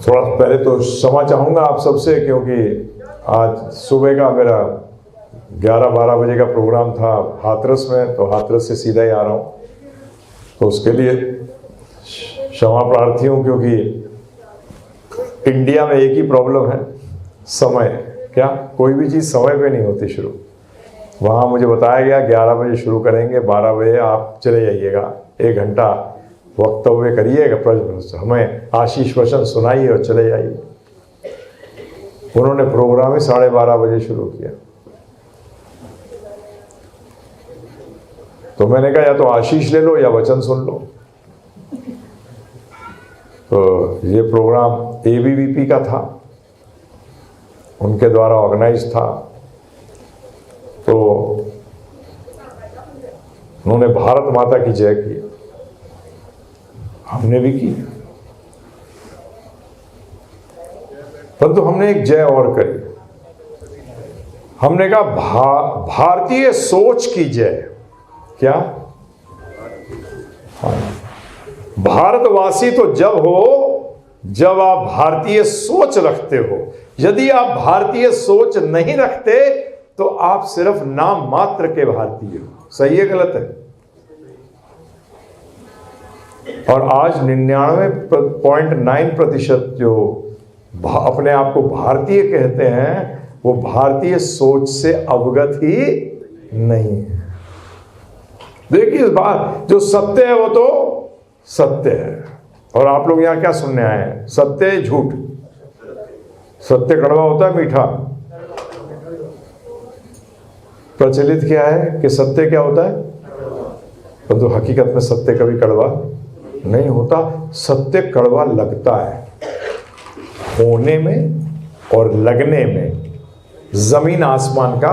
थोड़ा पहले तो क्षमा चाहूँगा आप सबसे, क्योंकि आज सुबह का मेरा 11-12 बजे का प्रोग्राम था हाथरस में, तो हाथरस से सीधा ही आ रहा हूँ, तो उसके लिए क्षमा प्रार्थी हूँ। क्योंकि इंडिया में एक ही प्रॉब्लम है, समय। क्या कोई भी चीज़ समय पे नहीं होती शुरू। वहाँ मुझे बताया गया 11 बजे शुरू करेंगे, 12 बजे आप चले जाइएगा, 1 घंटा वक्तव्य करिएगा, हमें आशीष वचन सुनाइए और चले जाइए। उन्होंने प्रोग्राम ही 12:30 बजे शुरू किया। तो मैंने कहा या तो आशीष ले लो या वचन सुन लो। तो ये प्रोग्राम ABVP का था, उनके द्वारा ऑर्गेनाइज था। तो उन्होंने भारत माता की जय की, हमने भी की, परंतु हमने एक जय और करी। हमने कहा भारतीय सोच की जय। क्या? हाँ, भारतवासी तो जब हो जब आप भारतीय सोच रखते हो। यदि आप भारतीय सोच नहीं रखते तो आप सिर्फ नाम मात्र के भारतीय हो। सही है गलत है? और आज 99.9% जो अपने आप को भारतीय कहते हैं वो भारतीय सोच से अवगत ही नहीं है। देखिए इस बात, जो सत्य है वो तो सत्य है। और आप लोग यहां क्या सुनने आए हैं? सत्य है झूठ? सत्य कड़वा होता है मीठा? प्रचलित क्या है कि सत्य क्या होता है, परंतु हकीकत में सत्य कभी कड़वा नहीं होता। सत्य कड़वा लगता है, होने में और लगने में जमीन आसमान का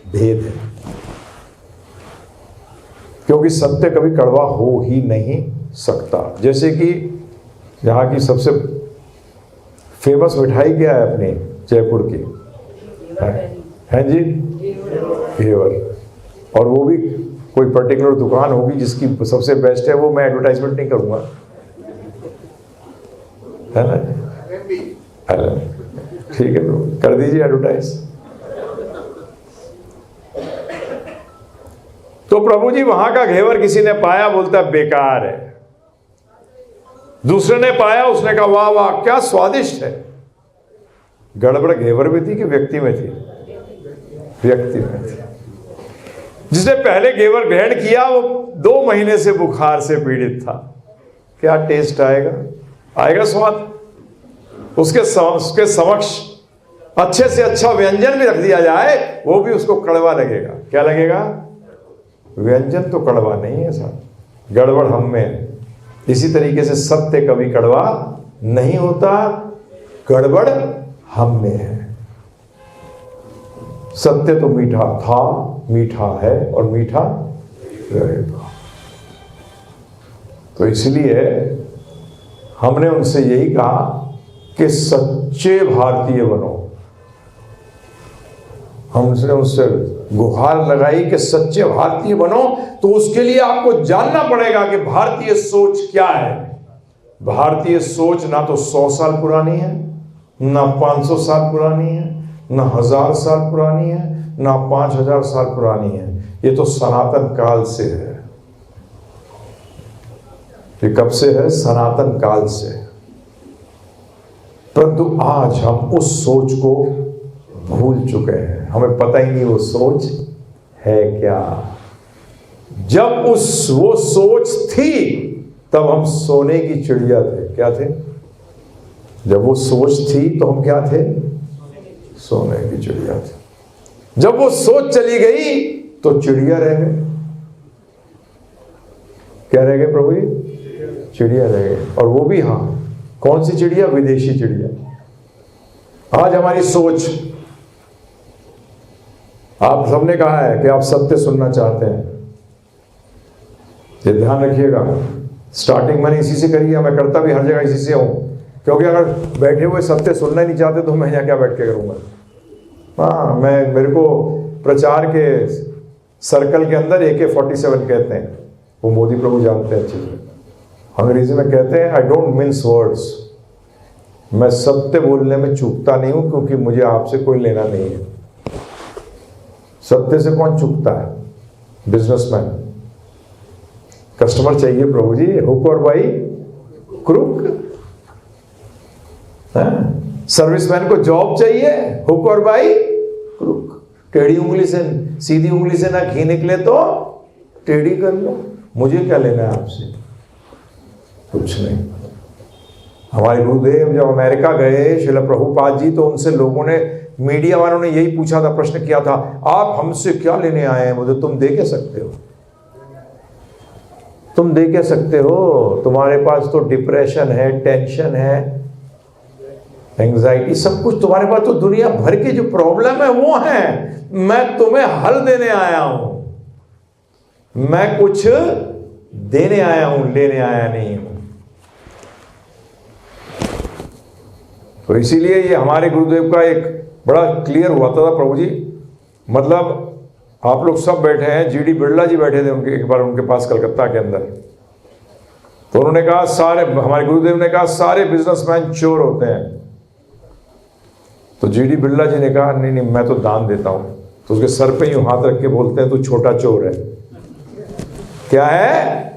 भेद है। क्योंकि सत्य कभी कड़वा हो ही नहीं सकता। जैसे कि यहाँ की सबसे फेमस मिठाई क्या है अपनी जयपुर की? है जी, घेवर। और वो भी कोई पर्टिकुलर दुकान होगी जिसकी सबसे बेस्ट है, वो मैं एडवर्टाइजमेंट नहीं करूंगा, है ना? ठीक है ब्रो, कर दीजिए एडवर्टाइज। तो प्रभु जी वहां का घेवर किसी ने पाया, बोलता बेकार है। दूसरे ने पाया, उसने कहा वाह वाह क्या स्वादिष्ट है। गड़बड़ घेवर में थी कि व्यक्ति में थी? व्यक्ति में थी। जिसने पहले घेवर ग्रहण किया वो 2 महीने से बुखार से पीड़ित था। क्या टेस्ट आएगा? आएगा स्वाद? उसके समक्ष अच्छे से अच्छा व्यंजन भी रख दिया जाए वो भी उसको कड़वा लगेगा। क्या लगेगा? व्यंजन तो कड़वा नहीं है साहब, गड़बड़ हम में है। इसी तरीके से सत्य कभी कड़वा नहीं होता, गड़बड़ हम में है। सत्य तो मीठा था, मीठा है और मीठा रहेगा। तो इसलिए हमने उनसे यही कहा कि सच्चे भारतीय बनो। हमने उनसे गुहार लगाई कि सच्चे भारतीय बनो। तो उसके लिए आपको जानना पड़ेगा कि भारतीय सोच क्या है। भारतीय सोच ना तो 100 साल पुरानी है, ना 500 साल पुरानी है, ना 1000 साल पुरानी है, ना 5000 साल पुरानी है। ये तो सनातन काल से है। ये कब से है? सनातन काल से। परंतु आज हम उस सोच को भूल चुके हैं, हमें पता ही नहीं वो सोच है क्या। जब वो सोच थी तब हम सोने की चिड़िया थे। क्या थे? जब वो सोच थी तो हम क्या थे? सोने की चिड़िया थे। जब वो सोच चली गई तो चिड़िया रह गए। क्या रह गए प्रभु जी? चिड़िया रह गए। और वो भी हाँ, कौन सी चिड़िया? विदेशी चिड़िया। आज हमारी सोच, आप सबने कहा है कि आप सत्य सुनना चाहते हैं, ये ध्यान रखिएगा। स्टार्टिंग मैंने इसी से करी है, मैं करता भी हर जगह इसी से हूं। क्योंकि अगर बैठे हुए सत्य सुनना ही नहीं चाहते तो मैं यहाँ क्या बैठ के करूंगा? हाँ, मेरे को प्रचार के सर्कल के अंदर AK-47 कहते हैं, वो मोदी प्रभु जानते हैं अच्छे से। अंग्रेजी में कहते हैं आई डोंट मिन्स वर्ड्स। मैं सत्य बोलने में चूकता नहीं हूं, क्योंकि मुझे आपसे कोई लेना नहीं है। सत्य से कौन चूकता है? बिजनेसमैन। कस्टमर चाहिए प्रभु जी, हुक और बाई क्रुक। सर्विसमैन को जॉब चाहिए, हुक और बाई क्रुक। टेढ़ी उंगली से, सीधी उंगली से ना घी निकले तो टेढ़ी कर लो। मुझे क्या लेना है आपसे? कुछ नहीं। हमारे गुरुदेव जब अमेरिका गए, श्रील प्रभुपाद जी, तो उनसे लोगों ने, मीडिया वालों ने यही पूछा था, प्रश्न किया था, आप हमसे क्या लेने आए हैं? मुझे तुम दे के सकते हो, तुम दे के सकते हो। तुम्हारे पास तो डिप्रेशन है, टेंशन है, एंजाइटी, सब कुछ तुम्हारे पास। तो दुनिया भर के जो प्रॉब्लम है वो है। मैं तुम्हें हल देने आया हूं, मैं कुछ देने आया हूं, लेने आया नहीं हूं। तो इसीलिए ये हमारे गुरुदेव का एक बड़ा क्लियर हुआ था प्रभु जी। मतलब आप लोग सब बैठे हैं, जीडी बिरला जी बैठे थे उनके एक बार उनके पास कलकत्ता के अंदर। तो उन्होंने कहा, सारे, हमारे गुरुदेव ने कहा, सारे बिजनेसमैन चोर होते हैं। तो जीडी बिरला जी ने कहा, नहीं नहीं, मैं तो दान देता हूं। तो उसके सर पे यूं हाथ रख के बोलते हैं, तू छोटा चोर है। क्या है?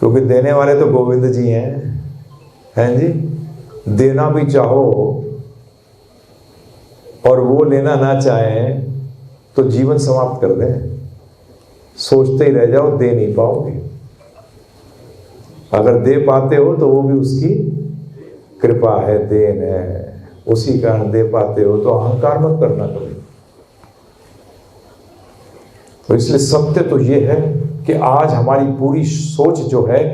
क्योंकि देने वाले तो गोविंद जी हैं जी। देना भी चाहो और वो लेना ना चाहें तो जीवन समाप्त कर दें। सोचते ही रह जाओ, दे नहीं पाओगे। अगर दे पाते हो तो वो भी उसकी कृपा है, देन है, उसी कारण दे पाते हो। तो अहंकार मत करना कभी। तो इसलिए सत्य तो ये है कि आज हमारी पूरी सोच जो है,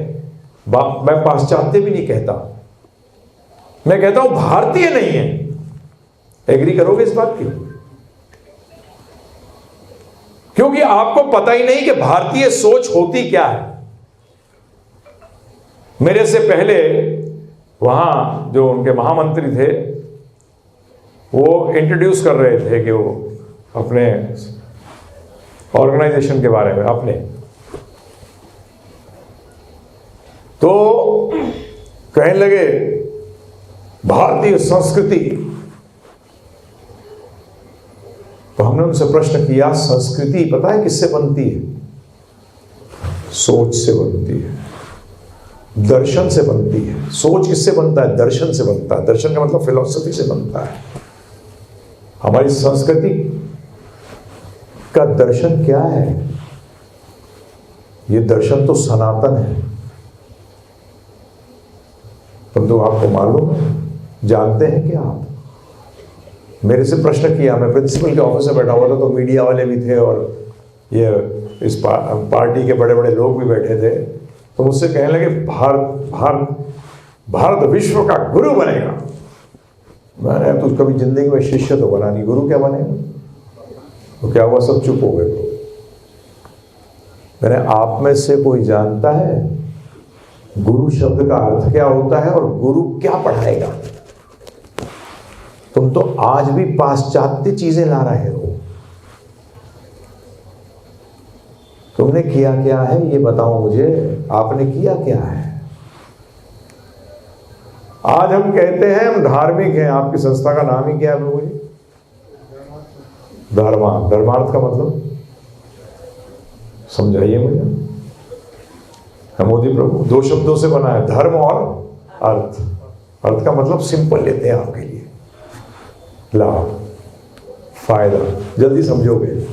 मैं पाश्चात्य भी नहीं कहता, मैं कहता हूं भारतीय नहीं है। एग्री करोगे इस बात की? क्योंकि आपको पता ही नहीं कि भारतीय सोच होती क्या है। मेरे से पहले वहां जो उनके महामंत्री थे, वो इंट्रोड्यूस कर रहे थे कि वो अपने ऑर्गेनाइजेशन के बारे में अपने, तो कहने लगे भारतीय संस्कृति। तो हमने उनसे प्रश्न किया, संस्कृति पता है किससे बनती है? सोच से बनती है, दर्शन से बनती है। सोच किससे बनता है? दर्शन से बनता है। दर्शन का मतलब फिलॉसफी से बनता है। हमारी संस्कृति का दर्शन क्या है? ये दर्शन तो सनातन है। परंतु आपको मालूम है, जानते हैं क्या आप? मेरे से प्रश्न किया, मैं प्रिंसिपल के ऑफिस में बैठा हुआ था, तो मीडिया वाले भी थे और ये इस पार्टी के बड़े बड़े लोग भी बैठे थे। तो मुझसे कहने लगे, भारत विश्व का गुरु बनेगा। मैंने, तो कभी जिंदगी में शिष्य तो बना नहीं, गुरु क्या बनेगा? तो क्या हुआ? सब चुप हो गए। मैंने, आप में से कोई जानता है गुरु शब्द का अर्थ क्या होता है और गुरु क्या पढ़ाएगा? तुम तो आज भी पाश्चात्य चीजें ला रहे हो। तुमने किया क्या है ये बताओ मुझे, आपने किया क्या है? आज हम कहते हैं हम धार्मिक हैं। आपकी संस्था का नाम ही क्या है प्रभु जी? धर्मार्थ। धर्मार्थ का मतलब समझाइए मुझे। मोदी प्रभु, दो शब्दों से बना है, धर्म और अर्थ। अर्थ का मतलब सिंपल लेते हैं आपके लिए, लाभ, फायदा। जल्दी समझोगे।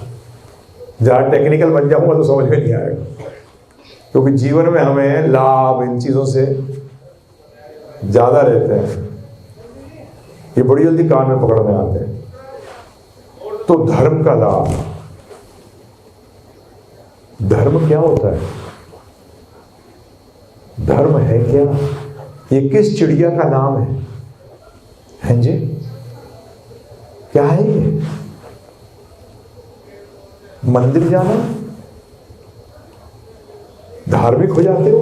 जहां टेक्निकल बन जाऊंगा तो समझ में नहीं आएगा, क्योंकि जीवन में हमें लाभ इन चीजों से ज्यादा रहते हैं, ये बड़ी जल्दी कान में पकड़ में आते हैं। तो धर्म का लाभ, धर्म क्या होता है? धर्म है क्या? ये किस चिड़िया का नाम है? हैं जी, क्या है ये? मंदिर जाना धार्मिक हो जाते हो?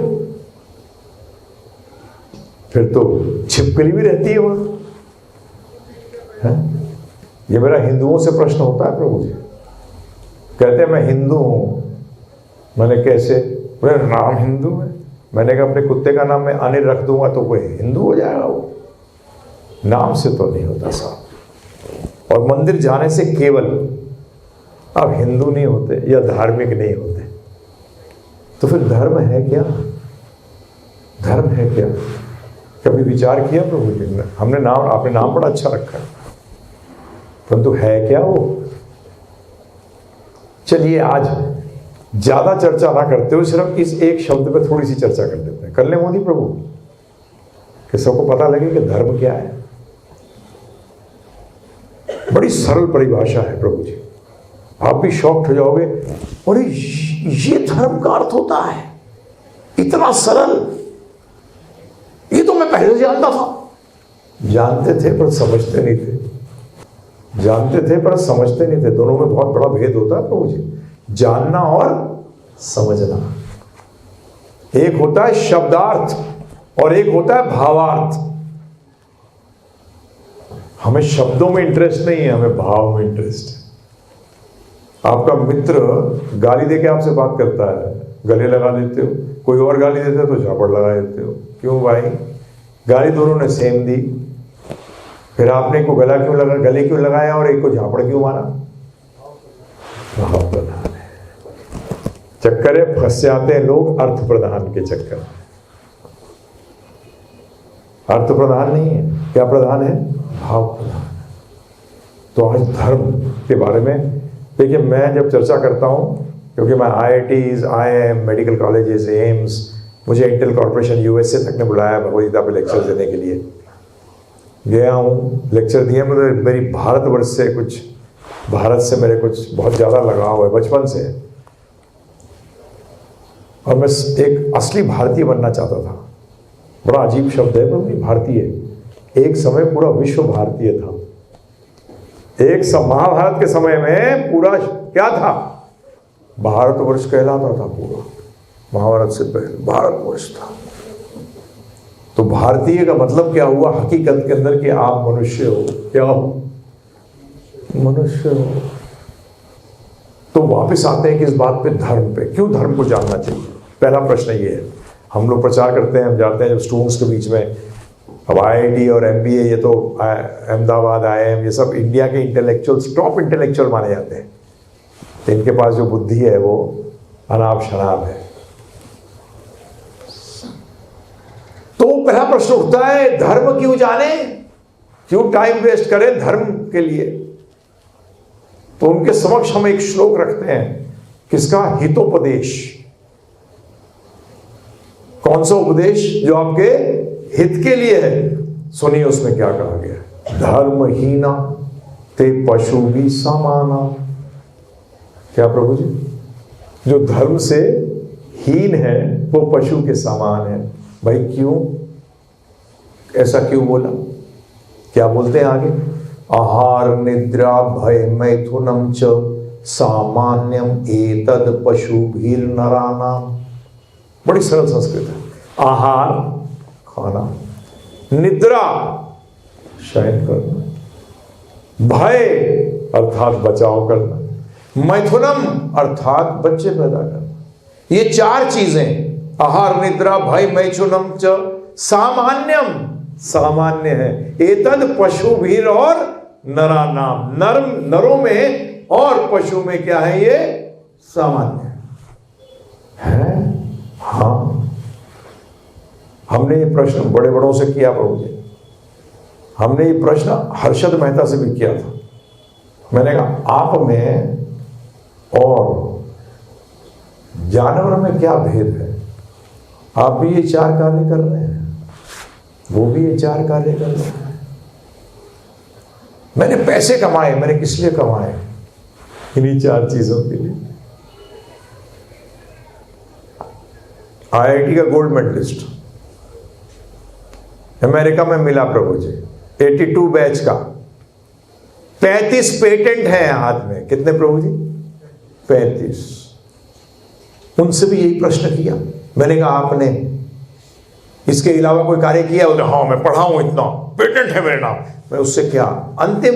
फिर तो छिपकली भी रहती है वहां। ये मेरा हिंदुओं से प्रश्न होता है प्रभु जी। कहते हैं मैं हिंदू हूं। मैंने, कैसे? मेरा नाम हिंदू है। मैंने कहा अपने कुत्ते का नाम मैं अनिल रख दूंगा तो कोई हिंदू हो जाएगा वो? नाम से तो नहीं होता साहब। और मंदिर जाने से केवल आप हिंदू नहीं होते या धार्मिक नहीं होते, तो फिर धर्म है क्या? धर्म है क्या? कभी विचार किया प्रभु जी ने? हमने नाम, आपने नाम बड़ा अच्छा रखा है, परंतु है क्या वो? चलिए आज ज्यादा चर्चा ना करते हुए सिर्फ इस एक शब्द पे थोड़ी सी चर्चा कर लेते हैं। कर ले मोदी प्रभु, कि सबको पता लगे कि धर्म क्या है। बड़ी सरल परिभाषा है प्रभु जी, आप भी शॉक्ड हो जाओगे, और ये धर्म का अर्थ होता है, इतना सरल, ये तो मैं पहले से जानता था। जानते थे पर समझते नहीं थे, जानते थे पर समझते नहीं थे। दोनों में बहुत बड़ा भेद होता है प्रभु जी, जानना और समझना। एक होता है शब्दार्थ और एक होता है भावार्थ। हमें शब्दों में इंटरेस्ट नहीं है, हमें भाव में इंटरेस्ट है। आपका मित्र गाली देके आपसे बात करता है, गले लगा देते हो, कोई और गाली देता है तो झापड़ लगा देते हो। क्यों भाई? गाली दोनों ने सेम दी, फिर आपने एक को गले क्यों लगाया और एक को झापड़ क्यों मारा? भाव प्रधान है, चक्कर है, फंस जाते हैं लोग अर्थ प्रधान के चक्कर में। अर्थ प्रधान नहीं है, क्या प्रधान है? भाव प्रधान। तो आज धर्म के बारे में देखिए, मैं जब चर्चा करता हूं, क्योंकि मैं IITs, IIM, medical colleges, AIIMS, मुझे इंटेल कॉर्पोरेशन USA तक ने बुलाया भगवद गीता पे लेक्चर देने के लिए। गया हूँ, लेक्चर दिए। मुझे मेरी भारत से मेरे कुछ बहुत ज़्यादा लगाव है बचपन से, और मैं एक असली भारतीय बनना चाहता था। बड़ा अजीब शब्द है पर भारतीय। एक समय पूरा विश्व भारतीय था। महाभारत के समय में पूरा क्या था? भारतवर्ष कहलाता था पूरा। महाभारत से पहले भारतवर्ष था। तो भारतीय का मतलब क्या हुआ हकीकत के अंदर? कि आप मनुष्य हो। क्या हो? मनुष्य हो। तो वापस आते हैं कि इस बात पे, धर्म पे। क्यों धर्म को जानना चाहिए? पहला प्रश्न ये है। हम लोग प्रचार करते हैं, हम जाते हैं जब स्टूडेंट्स के बीच में, अब IIT और MBA, ये तो अहमदाबाद, IIM, ये सब इंडिया के इंटेलेक्चुअल्स, टॉप इंटेलेक्चुअल माने जाते हैं। तो इनके पास जो बुद्धि है वो अनाप शनाप है। तो पहला प्रश्न उठता है, धर्म क्यों जाने? क्यों टाइम वेस्ट करें धर्म के लिए? तो उनके समक्ष हम एक श्लोक रखते हैं। किसका? हितोपदेश। कौन सा उपदेश? जो आपके हित के लिए है। सुनिए उसमें क्या कहा गया। धर्महीना ते पशु भी समाना। क्या प्रभु जी? जो धर्म से हीन है वो पशु के समान है। भाई क्यों? ऐसा क्यों बोला? क्या बोलते हैं आगे? आहार निद्रा भय मैथुनम च सामान्यम एतद पशुभिर नरानाम। बड़ी सरल संस्कृत है। आहार खाना, निद्रा शयन करना, भय अर्थात बचाव करना, मैथुनम अर्थात बच्चे पैदा करना। ये चार चीजें, आहार निद्रा भय मैथुनम च सामान्यम, सामान्य है। एतद पशुभिर और नरानाम, नरों में और पशु में क्या है? ये सामान्य है। हाँ, हमने ये प्रश्न बड़े बड़ों से किया प्रभु जी। हमने ये प्रश्न हर्षद मेहता से भी किया था। मैंने कहा आप में और जानवर में क्या भेद है? आप भी ये चार कार्य कर रहे हैं, वो भी ये चार कार्य कर रहे हैं। मैंने पैसे कमाए, मैंने किस लिए कमाए? इन्हीं चार चीजों के लिए। IIT का गोल्ड मेडलिस्ट अमेरिका में मिला प्रभु जी, 82 बैच का। 35 पेटेंट हैं हाथ में। कितने प्रभु जी? 35। उनसे भी यही प्रश्न किया। मैंने कहा आपने इसके अलावा कोई कार्य किया? बोले हाँ मैं पढ़ा हूं, इतना पेटेंट है मेरे नाम। मैं उससे क्या अंतिम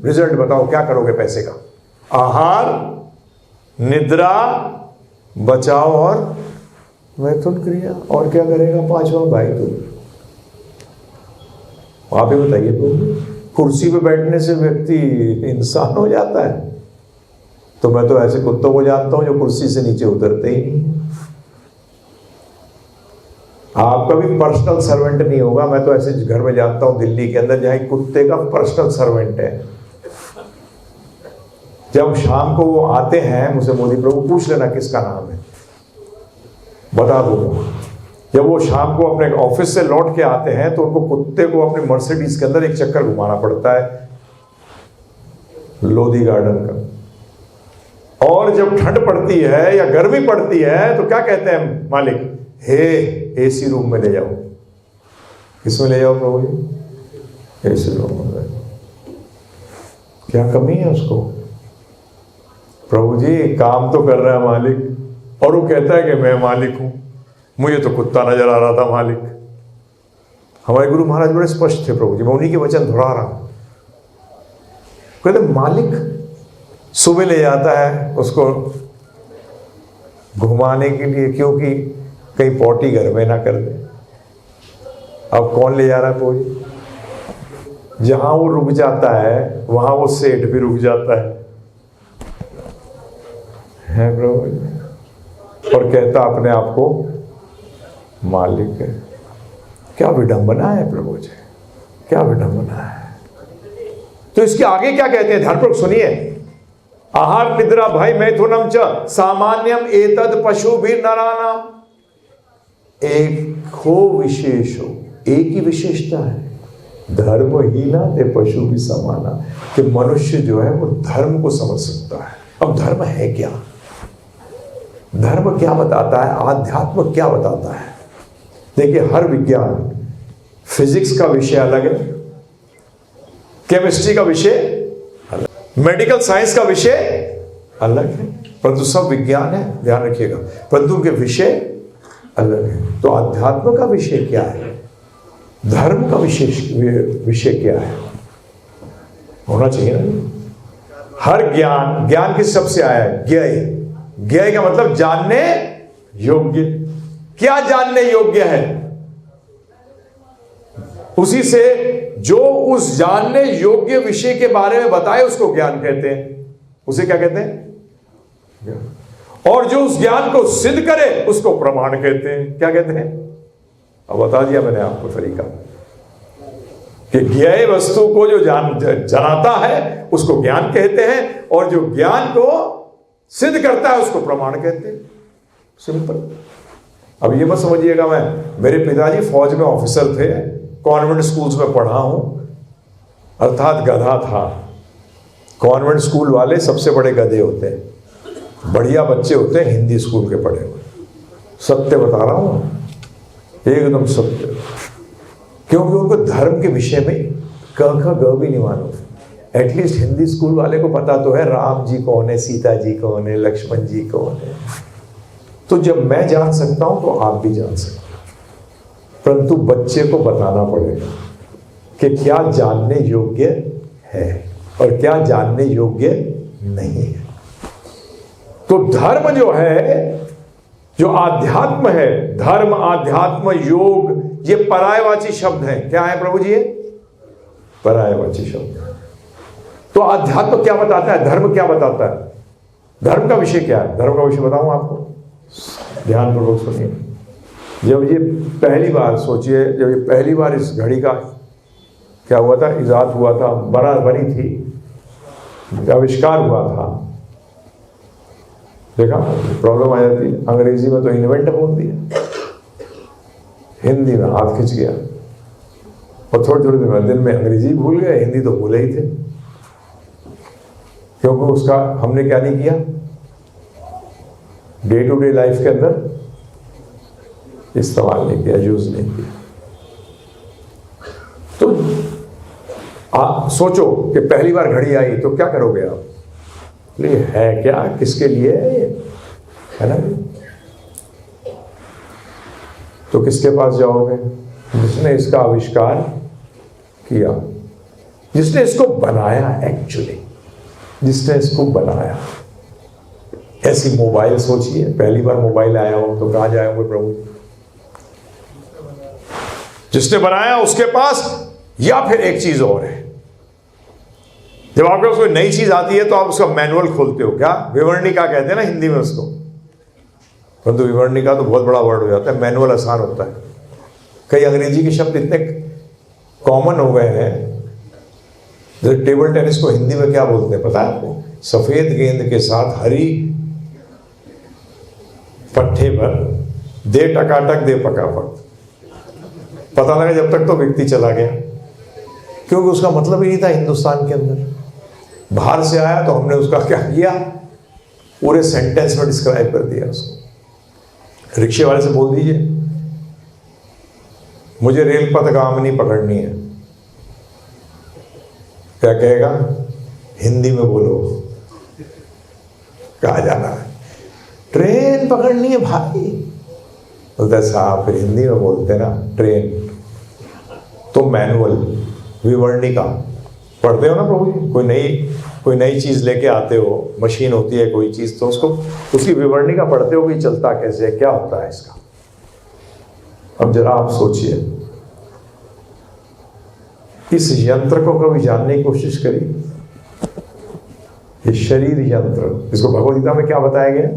रिजल्ट बताओ, क्या करोगे पैसे का? आहार निद्रा बचाओ और मैथुन क्रिया। और क्या करेगा पांचवा? भाई तो आप ही बताइए तो, कुर्सी पे बैठने से व्यक्ति इंसान हो जाता है? तो मैं तो ऐसे कुत्तों को जानता हूं जो कुर्सी से नीचे उतरते ही नहीं। आपका भी पर्सनल सर्वेंट नहीं होगा। मैं तो ऐसे घर में जानता हूं दिल्ली के अंदर जहां कुत्ते का पर्सनल सर्वेंट है। जब शाम को वो आते हैं मुझसे, मोदी प्रभु पूछ लेना किसका नाम है, बता दूंगा। जब वो शाम को अपने ऑफिस से लौट के आते हैं तो उनको कुत्ते को अपने मर्सिडीज के अंदर एक चक्कर घुमाना पड़ता है लोधी गार्डन का। और जब ठंड पड़ती है या गर्मी पड़ती है तो क्या कहते हैं मालिक, हे एसी रूम में ले जाओ। किसमें ले जाओ प्रभु जी? एसी रूम में। क्या कमी है उसको? प्रभु जी काम तो कर रहा है मालिक, और वो कहता है कि मैं मालिक हूं, मुझे तो कुत्ता नजर आ रहा था मालिक। हमारे गुरु महाराज बड़े स्पष्ट थे प्रभु जी, मैं उन्हीं के वचन दोहरा रहा हूं। कहते मालिक सुबह ले जाता है उसको घुमाने के लिए, क्योंकि कहीं पॉटी घर में ना कर दे। अब कौन ले जा रहा है प्रभु जी? जहां वो रुक जाता है वहां वो सेठ भी रुक जाता है प्रभु जी, और कहता अपने आप को मालिक है। क्या विडंबना है प्रभु जी, क्या विडंबना है। तो इसके आगे क्या कहते हैं ध्यानपूर्वक सुनिए। आहार निद्रा भय मैथुनम च सामान्यम एतद पशु भी नरानाम। एक हो विशेषो, एक ही विशेषता है, धर्महीना ते पशु भी समाना, कि मनुष्य जो है वो धर्म को समझ सकता है। अब धर्म है क्या? धर्म क्या बताता है? आध्यात्म क्या बताता है? देखिए, हर विज्ञान, फिजिक्स का विषय अलग है, केमिस्ट्री का विषय अलग, मेडिकल साइंस का विषय अलग है, परंतु सब विज्ञान है, ध्यान रखिएगा, परंतु उनके विषय अलग है। तो अध्यात्म का विषय क्या है? धर्म का विषय क्या है? होना चाहिए ना। हर ज्ञान, ज्ञान किस शब्द से आया है? ज्ञेय। ज्ञेय का मतलब जानने योग्य। क्या जानने योग्य है? उसी से जो उस जानने योग्य विषय के बारे में बताए उसको ज्ञान कहते हैं। उसे क्या कहते हैं? और जो उस ज्ञान को सिद्ध करे उसको प्रमाण कहते हैं। क्या कहते हैं? अब बता दिया मैंने आपको तरीका कि ज्ञेय वस्तु को जो जनाता है उसको ज्ञान कहते हैं, और जो ज्ञान को सिद्ध करता है उसको प्रमाण कहते हैं। सिंपल। अब ये मत समझिएगा, मेरे पिताजी फौज में ऑफिसर थे, कॉन्वेंट स्कूल्स में पढ़ा हूं, अर्थात गधा था। कॉन्वेंट स्कूल वाले सबसे बड़े गधे होते हैं, बढ़िया बच्चे होते हैं हिंदी स्कूल के पढ़े हुए। सत्य बता रहा हूं, एकदम सत्य। क्योंकि उनको धर्म के विषय में क ख ग भी नहीं मालूम। एटलीस्ट हिंदी स्कूल वाले को पता तो है राम जी कौन है, सीता जी कौन है, लक्ष्मण जी कौन है। तो जब मैं जान सकता हूं तो आप भी जान सकते हैं, परंतु बच्चे को बताना पड़ेगा कि क्या जानने योग्य है और क्या जानने योग्य नहीं है। तो धर्म जो है, जो आध्यात्म है, धर्म, आध्यात्म, योग, ये पर्यायवाची शब्द हैं। क्या है प्रभु जी? ये पर्यायवाची शब्द है। तो आध्यात्म क्या बताता है, धर्म क्या बताता है? धर्म का विषय क्या है? धर्म का विषय बताऊं आपको, ध्यानपूर्वक सुनिए। जब ये पहली बार, सोचिए, जब ये पहली बार इस घड़ी का क्या हुआ था, इजाद हुआ था, बनी थी, आविष्कार हुआ था, देखा प्रॉब्लम आ जाती। अंग्रेजी में तो इन्वेंट बोल दिया, हिंदी में हाथ खिंच गया, और थोड़ी थोड़ी दिन में अंग्रेजी भूल गए, हिंदी तो भूले ही थे, क्योंकि उसका हमने क्या नहीं किया, डे टू डे लाइफ के अंदर इस्तेमाल नहीं किया, यूज नहीं किया। तो सोचो कि पहली बार घड़ी आई तो क्या करोगे आप? ये है क्या, किसके लिए है ना? तो किसके पास जाओगे? जिसने इसका आविष्कार किया, जिसने इसको बनाया, एक्चुअली जिसने इसको बनाया। ऐसी मोबाइल सोचिए, पहली बार मोबाइल आया हो तो कहां जाएंगे प्रभु? जिसने बनाया उसके पास या फिर एक चीज और है, जब आपके पास कोई नई चीज आती है तो आप उसका मैनुअल खोलते हो, क्या विवरणिका कहते हैं ना हिंदी में उसको, परंतु विवरणिका तो बहुत बड़ा वर्ड हो जाता है, मैनुअल आसान होता है। कई अंग्रेजी के शब्द इतने कॉमन हो गए हैं, जैसे टेबल टेनिस को हिंदी में क्या बोलते हैं पता है आपको? सफेद गेंद के साथ हरी पट्टे पर दे टकाटक दे पकापक। पता लगा जब तक तो व्यक्ति चला गया, क्योंकि उसका मतलब ही नहीं था हिंदुस्तान के अंदर। बाहर से आया तो हमने उसका क्या किया, पूरे सेंटेंस में डिस्क्राइब कर दिया उसको। रिक्शे वाले से बोल दीजिए मुझे रेल पथगामिनी पकड़नी है, क्या कहेगा? हिंदी में बोलो। कहा जाना है ट्रेन पकड़नी है भाई, बोलता है साहब फिर हिंदी में बोलते ना ट्रेन। तो मैनुअल विवरणिका पढ़ते हो ना प्रभु जी, कोई नई चीज लेके आते हो, मशीन होती है कोई चीज, तो उसको उसकी विवरणिका पढ़ते हो कि चलता कैसे है, क्या होता है इसका। अब जरा आप सोचिए, इस यंत्र को कभी जानने की कोशिश करिए। ये शरीर यंत्र, इसको भगवद गीता में क्या बताया गया?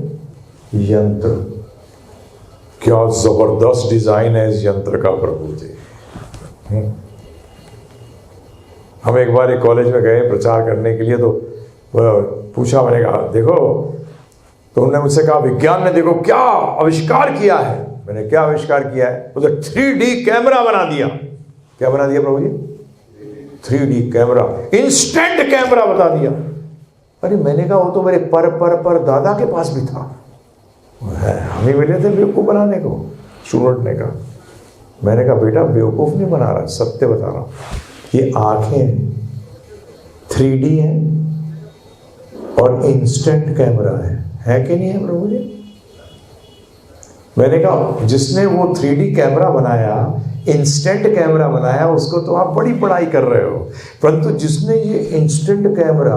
यंत्र। क्या जबरदस्त डिजाइन है इस यंत्र का प्रभु जी। हम एक बार एक कॉलेज में गए प्रचार करने के लिए, तो पूछा, मैंने कहा देखो, तो उन्होंने मुझसे कहा विज्ञान ने देखो क्या आविष्कार किया है। मैंने क्या आविष्कार किया है? उसे 3D कैमरा बना दिया। क्या बना दिया प्रभु जी? 3D कैमरा, इंस्टेंट कैमरा बता दिया। अरे मैंने कहा वो तो मेरे पर दादा के पास भी था, हमें मिले थे बेवकूफ बनाने को, स्टूडेंट ने कहा। मैंने कहा बेटा बेवकूफ नहीं बना रहा, सत्य बता रहा हूं। ये आंखें 3D है और इंस्टेंट कैमरा है कि नहीं है प्रभु जी? मैंने कहा जिसने वो 3D कैमरा बनाया, इंस्टेंट कैमरा बनाया, उसको तो आप बड़ी बड़ाई कर रहे हो, परंतु जिसने ये इंस्टेंट कैमरा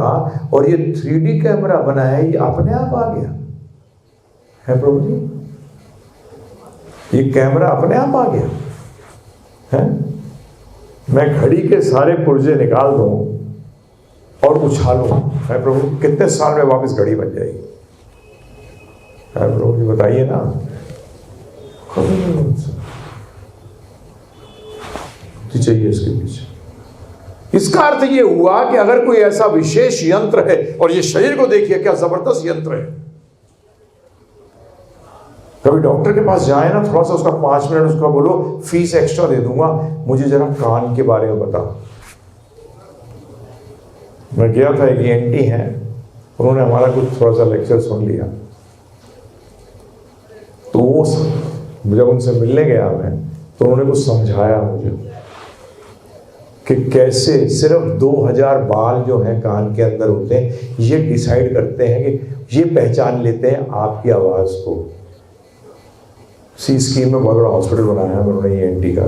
और ये 3D कैमरा बनाया, ये अपने आप आ गया है प्रभु जी। ये कैमरा अपने आप आ गया है। मैं घड़ी के सारे पुर्जे निकाल दूं और उछालूं, है प्रभु, कितने साल में वापस घड़ी बन जाएगी? है प्रभु जी बताइए ना। चाहिए इसके पीछे। इसका अर्थ ये हुआ कि अगर कोई ऐसा विशेष यंत्र है, और ये शरीर को देखिए क्या जबरदस्त यंत्र है। कभी डॉक्टर के पास जाए ना, थोड़ा सा उसका 5 मिनट उसका बोलो फीस एक्स्ट्रा दे दूंगा, मुझे जरा कान के बारे में बता। मैं गया था, एक ENT है, उन्होंने हमारा कुछ थोड़ा सा लेक्चर सुन लिया। तो वो जब उनसे मिलने गया मैं, तो उन्होंने कुछ समझाया मुझे कि कैसे सिर्फ 2000 बाल जो हैं कान के अंदर होते हैं, ये डिसाइड करते हैं कि ये पहचान लेते हैं आपकी आवाज को। सी स्कीम में बहुत बड़ा हॉस्पिटल बनाया है उन्होंने ENT का,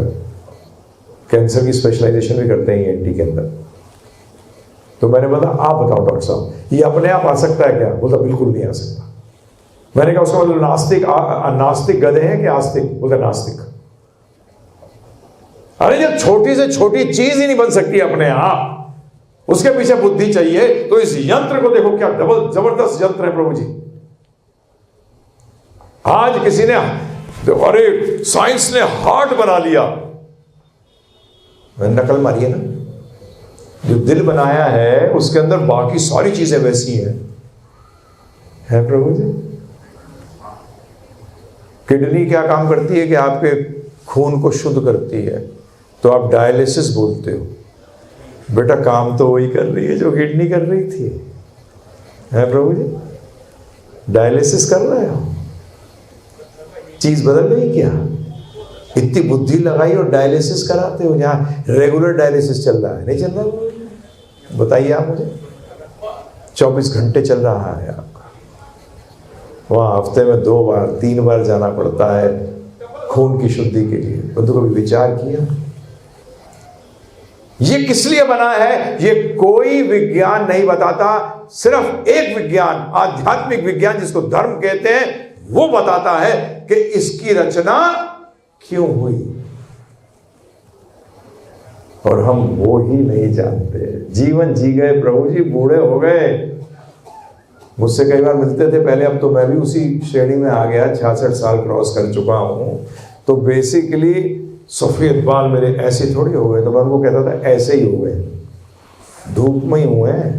कैंसर की स्पेशलाइजेशन भी करते हैं ENT के अंदर। तो मैंने बोला आप बताओ डॉक्टर साहब, ये अपने आप आ सकता है क्या? बोलता बिल्कुल नहीं आ सकता। मैंने कहा उसका मतलब नास्तिक गधे हैं कि आस्तिक? बोलता नास्तिक। अरे जब छोटी से छोटी चीज ही नहीं बन सकती अपने आप, उसके पीछे बुद्धि चाहिए। तो इस यंत्र को देखो क्या जबरदस्त यंत्र है प्रभु जी। आज किसी ने, अरे साइंस ने हार्ट बना लिया, नकल मारी है ना। जो दिल बनाया है उसके अंदर बाकी सारी चीजें वैसी हैं, है प्रभु जी। किडनी क्या काम करती है कि आपके खून को शुद्ध करती है, तो आप डायलिसिस बोलते हो। बेटा काम तो वही कर रही है जो किडनी कर रही थी, है प्रभु जी। डायलिसिस कर रहे हो, चीज बदल गई क्या? इतनी बुद्धि लगाई और डायलिसिस कराते हो, जहाँ रेगुलर डायलिसिस चल रहा है। नहीं चल रहा? बताइए आप मुझे। 24 घंटे चल रहा है आपका, वहाँ हफ्ते में 2 बार 3 बार जाना पड़ता है खून की शुद्धि के लिए। तो कभी विचार किया ये किस लिए बना है? ये कोई विज्ञान नहीं बताता, सिर्फ एक विज्ञान, आध्यात्मिक विज्ञान जिसको धर्म कहते हैं, वो बताता है कि इसकी रचना क्यों हुई। और हम वो ही नहीं जानते। जीवन जी गए प्रभु जी, बूढ़े हो गए। मुझसे कई बार मिलते थे पहले, अब तो मैं भी उसी श्रेणी में आ गया, 66 साल क्रॉस कर चुका हूँ। तो बेसिकली सफेद बाल मेरे ऐसे थोड़ी हो गए, तो मैं उनको कहता था ऐसे ही हो गए, धूप में ही हुए हैं।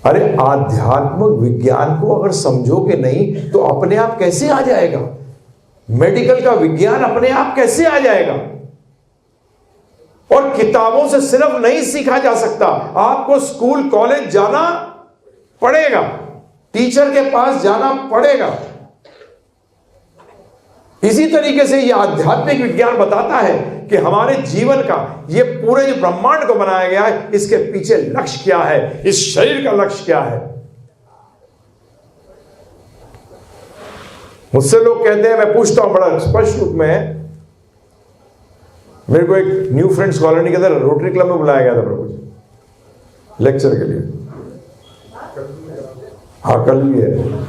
अरे आध्यात्मिक विज्ञान को अगर समझोगे नहीं तो अपने आप कैसे आ जाएगा? मेडिकल का विज्ञान अपने आप कैसे आ जाएगा? और किताबों से सिर्फ नहीं सीखा जा सकता, आपको स्कूल कॉलेज जाना पड़ेगा, टीचर के पास जाना पड़ेगा। इसी तरीके से यह आध्यात्मिक विज्ञान बताता है कि हमारे जीवन का, ये पूरे जो ब्रह्मांड को बनाया गया है, इसके पीछे लक्ष्य क्या है, इस शरीर का लक्ष्य क्या है। मुझसे लोग कहते हैं, मैं पूछता हूं बड़ा स्पष्ट रूप में, मेरे को एक न्यू फ्रेंड्स कॉलोनी के अंदर रोटरी क्लब में बुलाया गया था प्रभु जी लेक्चर के लिए। हाँ, कल भी है।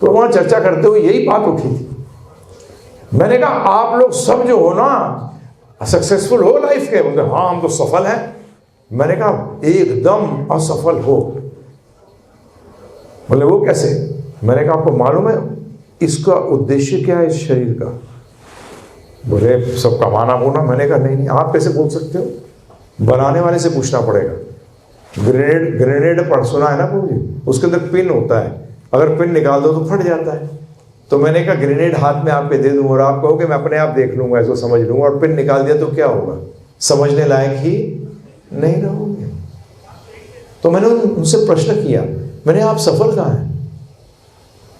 तो वहां चर्चा करते हुए यही बात उठी थी। मैंने कहा आप लोग सब जो हो ना सक्सेसफुल हो लाइफ के, बोलते हाँ हम तो सफल हैं। मैंने कहा एकदम असफल हो। बोले वो कैसे? मैंने कहा आपको मालूम है इसका उद्देश्य क्या है इस शरीर का? बोले सब कमाना बोना। मैंने कहा नहीं, आप कैसे बोल सकते हो? बनाने वाले से पूछना पड़ेगा। ग्रेनेड पर सुना है ना प्रभु जी, उसके अंदर पिन होता है, अगर पिन निकाल दो तो फट जाता है। तो मैंने कहा ग्रेनेड हाथ में आपके दे दूं और आप कहोगे मैं अपने आप देख लूंगा, ऐसा समझ लूंगा, और पिन निकाल दिया तो क्या होगा? समझने लायक ही नहीं रहोगे। तो मैंने उनसे प्रश्न किया, मैंने आप सफल कहाँ हैं?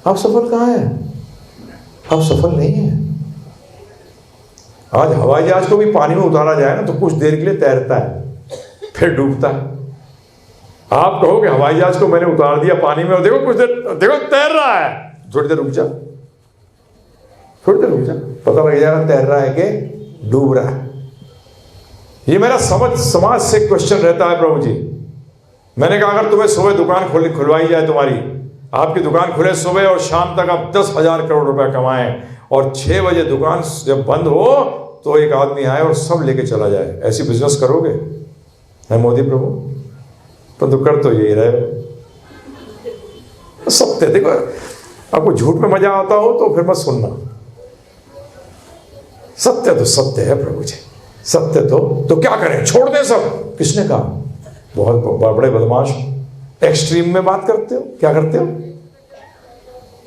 आप सफल कहाँ हैं? आप सफल नहीं है। आज हवाई जहाज को भी पानी में उतारा जाए ना तो कुछ देर के लिए तैरता है, फिर डूबता है। आप कहोगे हवाई जहाज को मैंने उतार दिया पानी में और देखो कुछ देर, देखो तैर रहा है, थोड़ी देर रुक जा, थोड़ी देर रुक जा, पता लग जाएगा तैर रहा है कि डूब रहा है। ये मेरा समाज से क्वेश्चन रहता है प्रभु जी। मैंने कहा अगर तुम्हें सुबह दुकान खुलवाई जाए, तुम्हारी आपकी दुकान खुले सुबह और शाम तक आप 10,000 करोड़ रुपए कमाएं, और 6 बजे दुकान जब बंद हो तो एक आदमी आए और सब लेके चला जाए, ऐसी बिजनेस करोगे? है मोदी प्रभु? तो कर तो यही रहे। सत्य देखो, आपको झूठ में मजा आता हो तो फिर मत सुनना। सत्य तो सत्य है प्रभु जी, सत्य तो क्या करें? छोड़ दें सब? किसने कहा? बहुत बड़े बदमाश एक्सट्रीम में बात करते हो। क्या करते हो?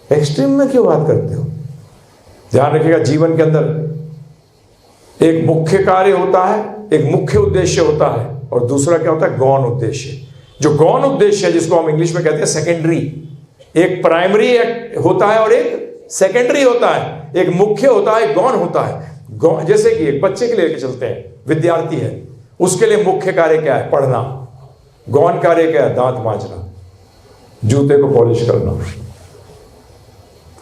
एक्सट्रीम में क्यों बात करते हो? ध्यान रखिएगा, जीवन के अंदर एक मुख्य कार्य होता है, एक मुख्य उद्देश्य होता है, और दूसरा क्या होता है? गौण उद्देश्य। जो गौण उद्देश्य है, जिसको हम इंग्लिश में कहते हैं सेकेंडरी, एक प्राइमरी होता है और एक सेकेंडरी होता है, एक मुख्य होता है, एक गौण होता है। जैसे कि एक बच्चे के लिए लेके चलते हैं, विद्यार्थी है, उसके लिए मुख्य कार्य क्या है? पढ़ना। गौण कार्य क्या है? दांत मांजना, जूते को पॉलिश करना,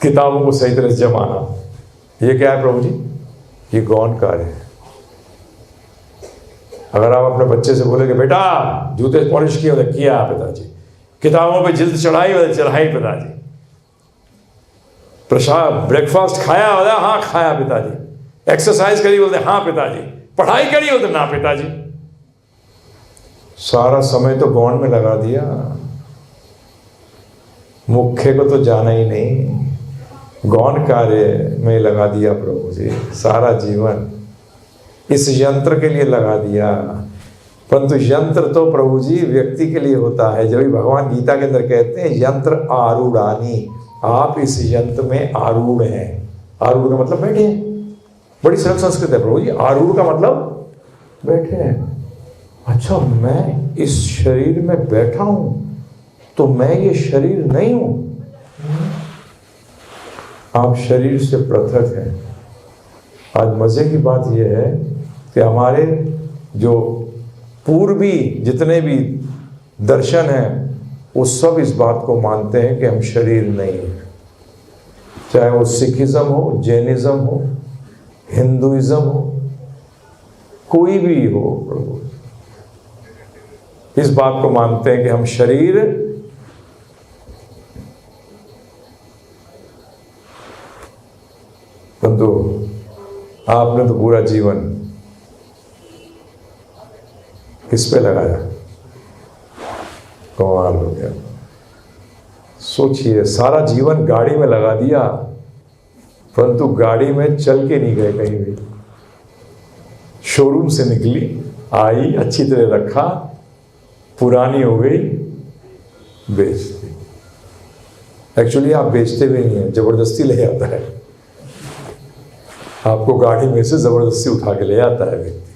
किताबों को सही तरह से जमाना। ये क्या है प्रभु जी? ये गौण कार्य है। अगर आप अपने बच्चे से बोलेंगे बेटा जूते पॉलिश किए? बोले किया पिताजी। किताबों पे जिल्द चढ़ाई? बोले चढ़ाई पिताजी। प्रसाद ब्रेकफास्ट खाया? बोले हाँ खाया पिताजी। एक्सरसाइज करी? बोलते हाँ पिताजी। पढ़ाई करी? बोलते ना पिताजी। सारा समय तो गौण में लगा दिया, मुख्य को तो जाना ही नहीं, गौण कार्य में लगा दिया प्रभु जी। सारा जीवन इस यंत्र के लिए लगा दिया। परंतु यंत्र तो प्रभु जी व्यक्ति के लिए होता है। जब भी भगवान गीता के अंदर कहते हैं यंत्र आरूढ़ानी, आप इस यंत्र में आरूढ़ हैं। आरूढ़ का मतलब बैठे हैं। बड़ी सरल संस्कृत है प्रभु जी। आरूढ़ का मतलब बैठे हैं। अच्छा, मैं इस शरीर में बैठा हूं तो मैं ये शरीर नहीं हूं। आप शरीर से पृथक हैं। आज मजे की बात यह है कि हमारे जो पूर्वी जितने भी दर्शन हैं वो सब इस बात को मानते हैं कि हम शरीर नहीं हैं। चाहे वो सिखिज्म हो, जैनिज्म हो, हिंदुइज्म हो, कोई भी हो प्रभु, इस बात को मानते हैं कि हम शरीर परंतु आपने तो पूरा जीवन किस पे लगाया? कमाल हो गया। सोचिए, सारा जीवन गाड़ी में लगा दिया, परंतु गाड़ी में चल के नहीं गए कहीं भी। शोरूम से निकली, आई, अच्छी तरह रखा, पुरानी हो गई, बेच दी। एक्चुअली आप बेचते भी नहीं है, जबरदस्ती ले जाता है आपको, गाड़ी में से जबरदस्ती उठा के ले जाता है व्यक्ति,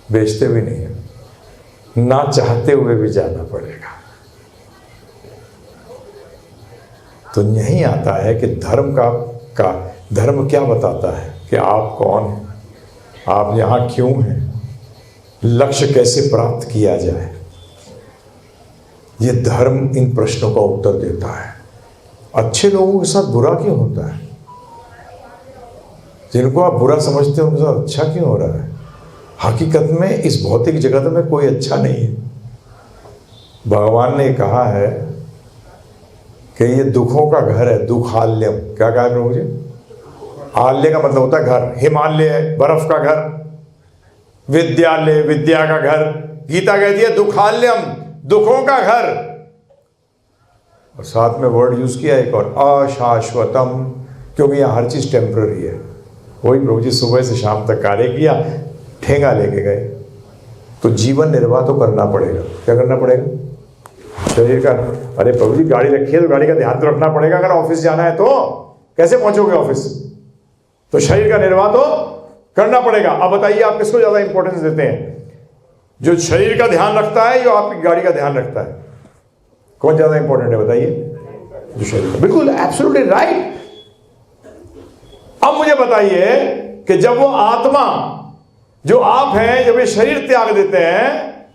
बेचते भी नहीं है। ना चाहते हुए भी जाना पड़ेगा। तो यही आता है कि धर्म का धर्म क्या बताता है कि आप कौन हैं, आप यहाँ क्यों हैं, लक्ष्य कैसे प्राप्त किया जाए। ये धर्म इन प्रश्नों का उत्तर देता है। अच्छे लोगों के साथ बुरा क्यों होता है? जिनको आप बुरा समझते हो उनके साथ अच्छा क्यों हो रहा है? हकीकत में इस भौतिक जगत में कोई अच्छा नहीं है। भगवान ने कहा है कि ये दुखों का घर है, दुखाल्यम। क्या कहा है प्रभु जी? आल्य का मतलब होता है घर, हिमालय है बर्फ का घर, विद्यालय विद्या का घर। गीता कहती है दुखाल्यम, दुखों का घर। और साथ में वर्ड यूज किया एक और, अशाश्वतम, क्योंकि यहां हर चीज टेम्पररी है। वही प्रभु जी सुबह से शाम तक कार्य किया, ठेंगा लेके गए। तो जीवन निर्वाह तो करना पड़ेगा। क्या करना पड़ेगा? शरीर का, अरे प्रभु जी गाड़ी रखी है तो गाड़ी का ध्यान तो रखना पड़ेगा। अगर ऑफिस जाना है तो कैसे पहुंचोगे ऑफिस? तो शरीर का निर्वाह तो करना पड़ेगा। अब बताइए आप किसको ज्यादा इंपॉर्टेंस देते हैं? जो शरीर का ध्यान रखता है या आपकी गाड़ी का ध्यान रखता है? कौन ज्यादा इंपॉर्टेंट है बताइए? जो शरीर। बिल्कुल, एब्सोल्युटली राइट। अब मुझे बताइए कि जब वो आत्मा जो आप हैं, जब ये शरीर त्याग देते हैं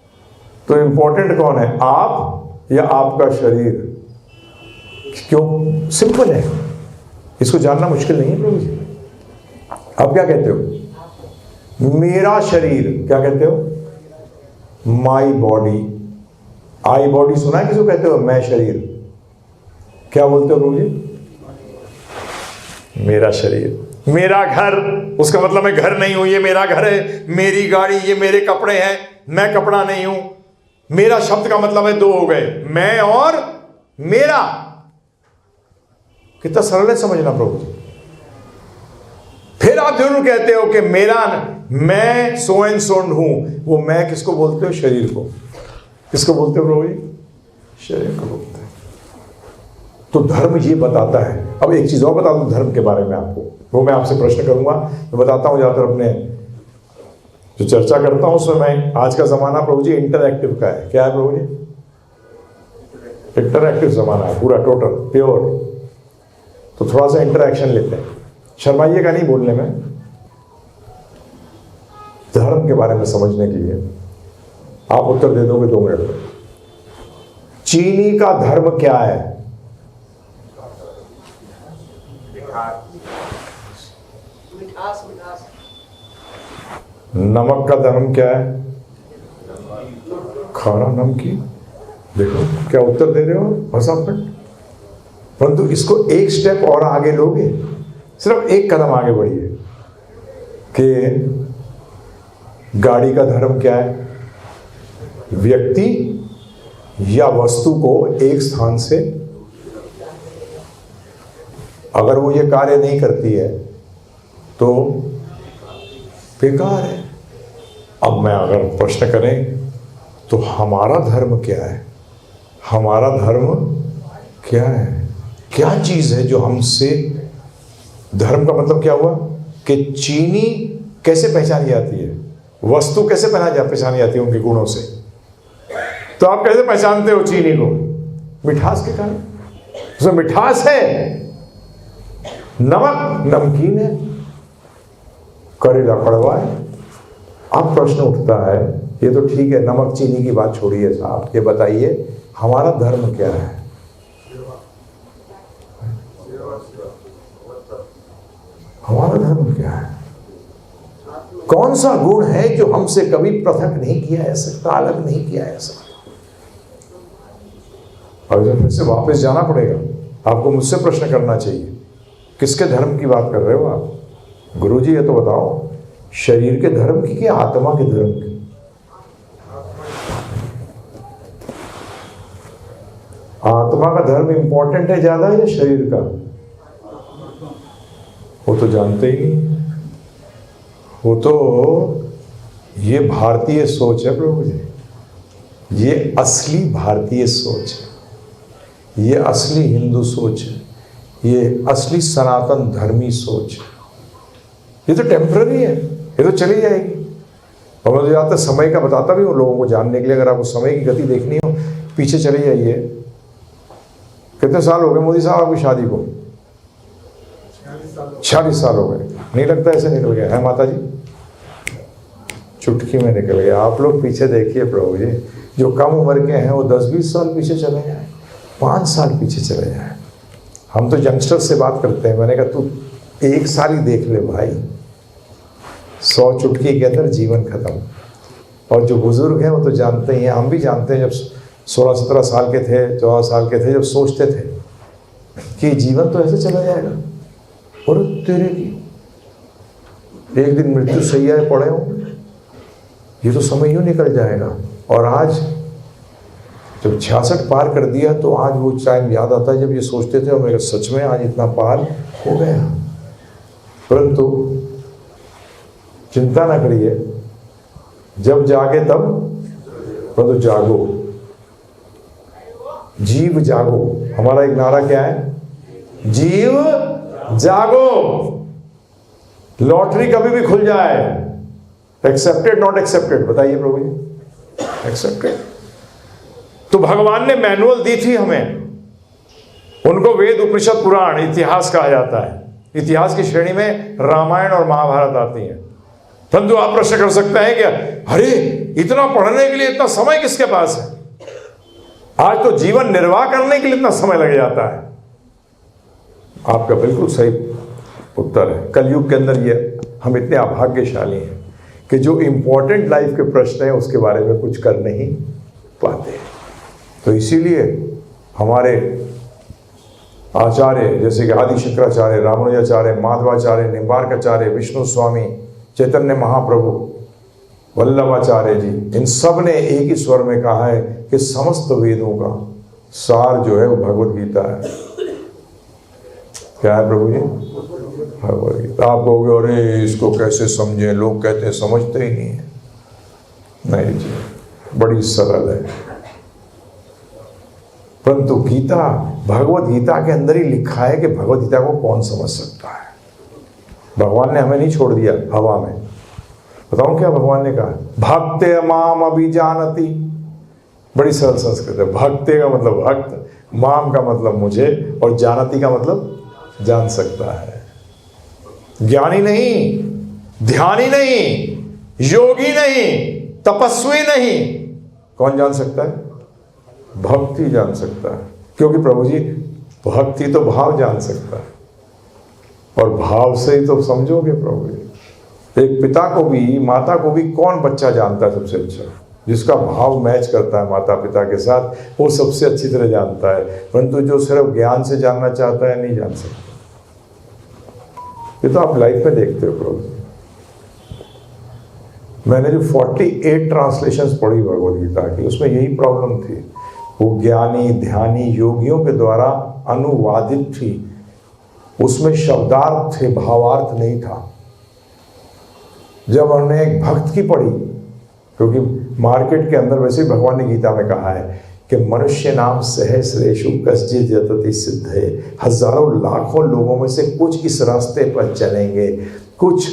तो इंपॉर्टेंट कौन है, आप या आपका शरीर? क्यों? सिंपल है, इसको जानना मुश्किल नहीं है प्रभु जी। आप क्या कहते हो? मेरा शरीर। क्या कहते हो? My body. आई बॉडी सुना है किसको कहते हो? मैं शरीर। क्या बोलते हो प्रभु जी? मेरा शरीर, मेरा घर। उसका मतलब मैं घर नहीं हूं, ये मेरा घर है, मेरी गाड़ी, ये मेरे कपड़े हैं, मैं कपड़ा नहीं हूं। मेरा शब्द का मतलब है दो हो गए, मैं और मेरा। कितना सरल है समझना प्रभु जी। फिर आप जरूर कहते हो कि मेरा, मैं सो एंड सोन हूं। वो मैं किसको बोलते हो? शरीर को। किसको बोलते हो प्रभु जी? शरीर को बोलते हैं। तो धर्म ये बताता है। अब एक चीज और बता दूं धर्म के बारे में आपको, वो मैं आपसे प्रश्न करूंगा, मैं बताता हूं ज्यादातर अपने जो चर्चा करता हूं उसमें मैं। आज का जमाना प्रभु जी इंटरएक्टिव का है। क्या है प्रभु जी? इंटरएक्टिव जमाना है, पूरा टोटल प्योर। तो थोड़ा सा इंटरएक्शन लेते हैं, शर्माइएगा नहीं बोलने में। धर्म के बारे में समझने के लिए आप उत्तर दे दोगे 2 मिनट में। चीनी का धर्म क्या है? नमक का धर्म क्या है? खाना, नमकीन। देखो क्या उत्तर दे रहे हो, फटाफट। परंतु इसको एक स्टेप और आगे लोगे, सिर्फ एक कदम आगे बढ़िए कि गाड़ी का धर्म क्या है? व्यक्ति या वस्तु को एक स्थान से, अगर वो ये कार्य नहीं करती है तो बेकार है। अब मैं अगर प्रश्न करें तो हमारा धर्म क्या है? हमारा धर्म क्या है? क्या चीज है जो हमसे, धर्म का मतलब क्या हुआ कि चीनी कैसे पहचानी जाती है, वस्तु कैसे पहचानी जाती है उनके गुणों से। तो आप कैसे पहचानते हो चीनी को? मिठास के कारण, उसमें मिठास है। नमक नमकीन है, करेला कड़वा है। अब प्रश्न उठता है, ये तो ठीक है, नमक चीनी की बात छोड़िए साहब, ये बताइए हमारा धर्म क्या है? हमारा धर्म क्या है? कौन सा गुण है जो हमसे कभी पृथक नहीं किया जा सकता, अलग नहीं किया जा सकता? और जब फिर से वापस जाना पड़ेगा, आपको मुझसे प्रश्न करना चाहिए, किसके धर्म की बात कर रहे हो आप? गुरुजी ये तो बताओ, शरीर के धर्म की कि आत्मा के धर्म की? आत्मा का धर्म इंपॉर्टेंट है ज्यादा या शरीर का? वो तो जानते ही नहीं। वो तो ये भारतीय सोच है प्रभु जी, ये असली भारतीय सोच है, ये असली हिंदू सोच है, ये असली सनातन धर्मी सोच है। ये तो टेम्पररी है, ये तो चली जाएगी। और मैं तो ज़्यादातर समय का बताता भी हूँ लोगों को जानने के लिए। अगर आपको समय की गति देखनी हो, पीछे चले जाइए। कितने साल हो गए मोदी साहब आपकी शादी को? 46 साल हो गए। नहीं लगता ऐसे निकल गया है माता जी? चुटकी में निकल गया। आप लोग पीछे देखिए प्रभु जी, जो कम उम्र के हैं वो 10-20 साल पीछे चले जाए, 5 साल पीछे चले जाए। हम तो यंगस्टर से बात करते हैं। मैंने कहा तू 1 साल ही देख ले भाई, 100 चुटकी के अंदर जीवन खत्म। और जो बुजुर्ग हैं वो तो जानते ही हैं, हम भी जानते हैं। जब 16-17 साल के थे, 14 साल के थे, जब सोचते थे कि जीवन तो ऐसे चला जाएगा, और तेरे की एक दिन मृत्यु सैया पड़े होंगे, ये तो समय यूँ निकल जाएगा। और आज जब 66 पार कर दिया तो आज वो टाइम याद आता है जब ये सोचते थे और मेरे सच में आज इतना पार हो गया। परंतु चिंता ना करिए, जब जागे तब, परंतु जागो, जीव जागो। हमारा एक नारा क्या है? जीव जागो। लॉटरी कभी भी खुल जाए, एक्सेप्टेड नॉट एक्सेप्टेड? बताइए प्रभु जी। एक्सेप्टेड। तो भगवान ने मैनुअल दी थी हमें। उनको वेद, उपनिषद, पुराण, इतिहास कहा जाता है। इतिहास की श्रेणी में रामायण और महाभारत आती है। परंतु आप प्रश्न कर सकते हैं क्या, अरे इतना पढ़ने के लिए इतना समय किसके पास है? आज तो जीवन निर्वाह करने के लिए इतना समय लग जाता है। आपका बिल्कुल सही उत्तर है। कलयुग के अंदर ये हम इतने अभाग्यशाली हैं कि जो इंपॉर्टेंट लाइफ के प्रश्न हैं उसके बारे में कुछ कर नहीं पाते। तो इसीलिए हमारे आचार्य जैसे कि आदि शंकराचार्य, रामानुजाचार्य, माधवाचार्य, निम्बार्काचार्य, विष्णु स्वामी, चैतन्य महाप्रभु, वल्लभाचार्य जी, इन सब ने एक ही स्वर में कहा है कि समस्त वेदों का सार जो है वो भगवत गीता है। क्या है प्रभु जी? भगवत गीता। आप कहोगे अरे इसको कैसे समझें, लोग कहते हैं समझते ही नहीं है। नहीं जी, बड़ी सरल है। परंतु गीता, भगवत गीता के अंदर ही लिखा है कि भगवत गीता को कौन समझ सकता है। भगवान ने हमें नहीं छोड़ दिया हवा में। बताऊं क्या भगवान ने कहा? भक्ते माम अभिजानति। बड़ी सरल संस्कृत है। भक्ते का मतलब भक्त, माम का मतलब मुझे, और जानती का मतलब जान सकता है। ज्ञानी नहीं, ध्यानी नहीं, योगी नहीं, तपस्वी नहीं, कौन जान सकता है? भक्ति जान सकता है। क्योंकि प्रभु जी भक्ति तो भाव जान सकता है, और भाव से ही तो समझोगे प्रभु जी। एक पिता को भी, माता को भी कौन बच्चा जानता है सबसे अच्छा? जिसका भाव मैच करता है माता पिता के साथ, वो सबसे अच्छी तरह जानता है। परंतु जो सिर्फ ज्ञान से जानना चाहता है नहीं जान सकता। ये तो आप लाइफ में देखते हो प्रभु। मैंने जो 48 ट्रांसलेशंस पढ़ी भगवद गीता की, उसमें यही प्रॉब्लम थी। वो ज्ञानी, ध्यानी, योगियों के द्वारा अनुवादित थी। उसमें शब्दार्थ थे, भावार्थ नहीं था। जब हमने एक भक्त की पढ़ी, क्योंकि मार्केट के अंदर वैसे ही भगवान ने गीता में कहा है कि मनुष्य नाम सहस्रेषु कश्चित् यतति सिद्धये। हजारों लाखों लोगों में से कुछ इस रास्ते पर चलेंगे, कुछ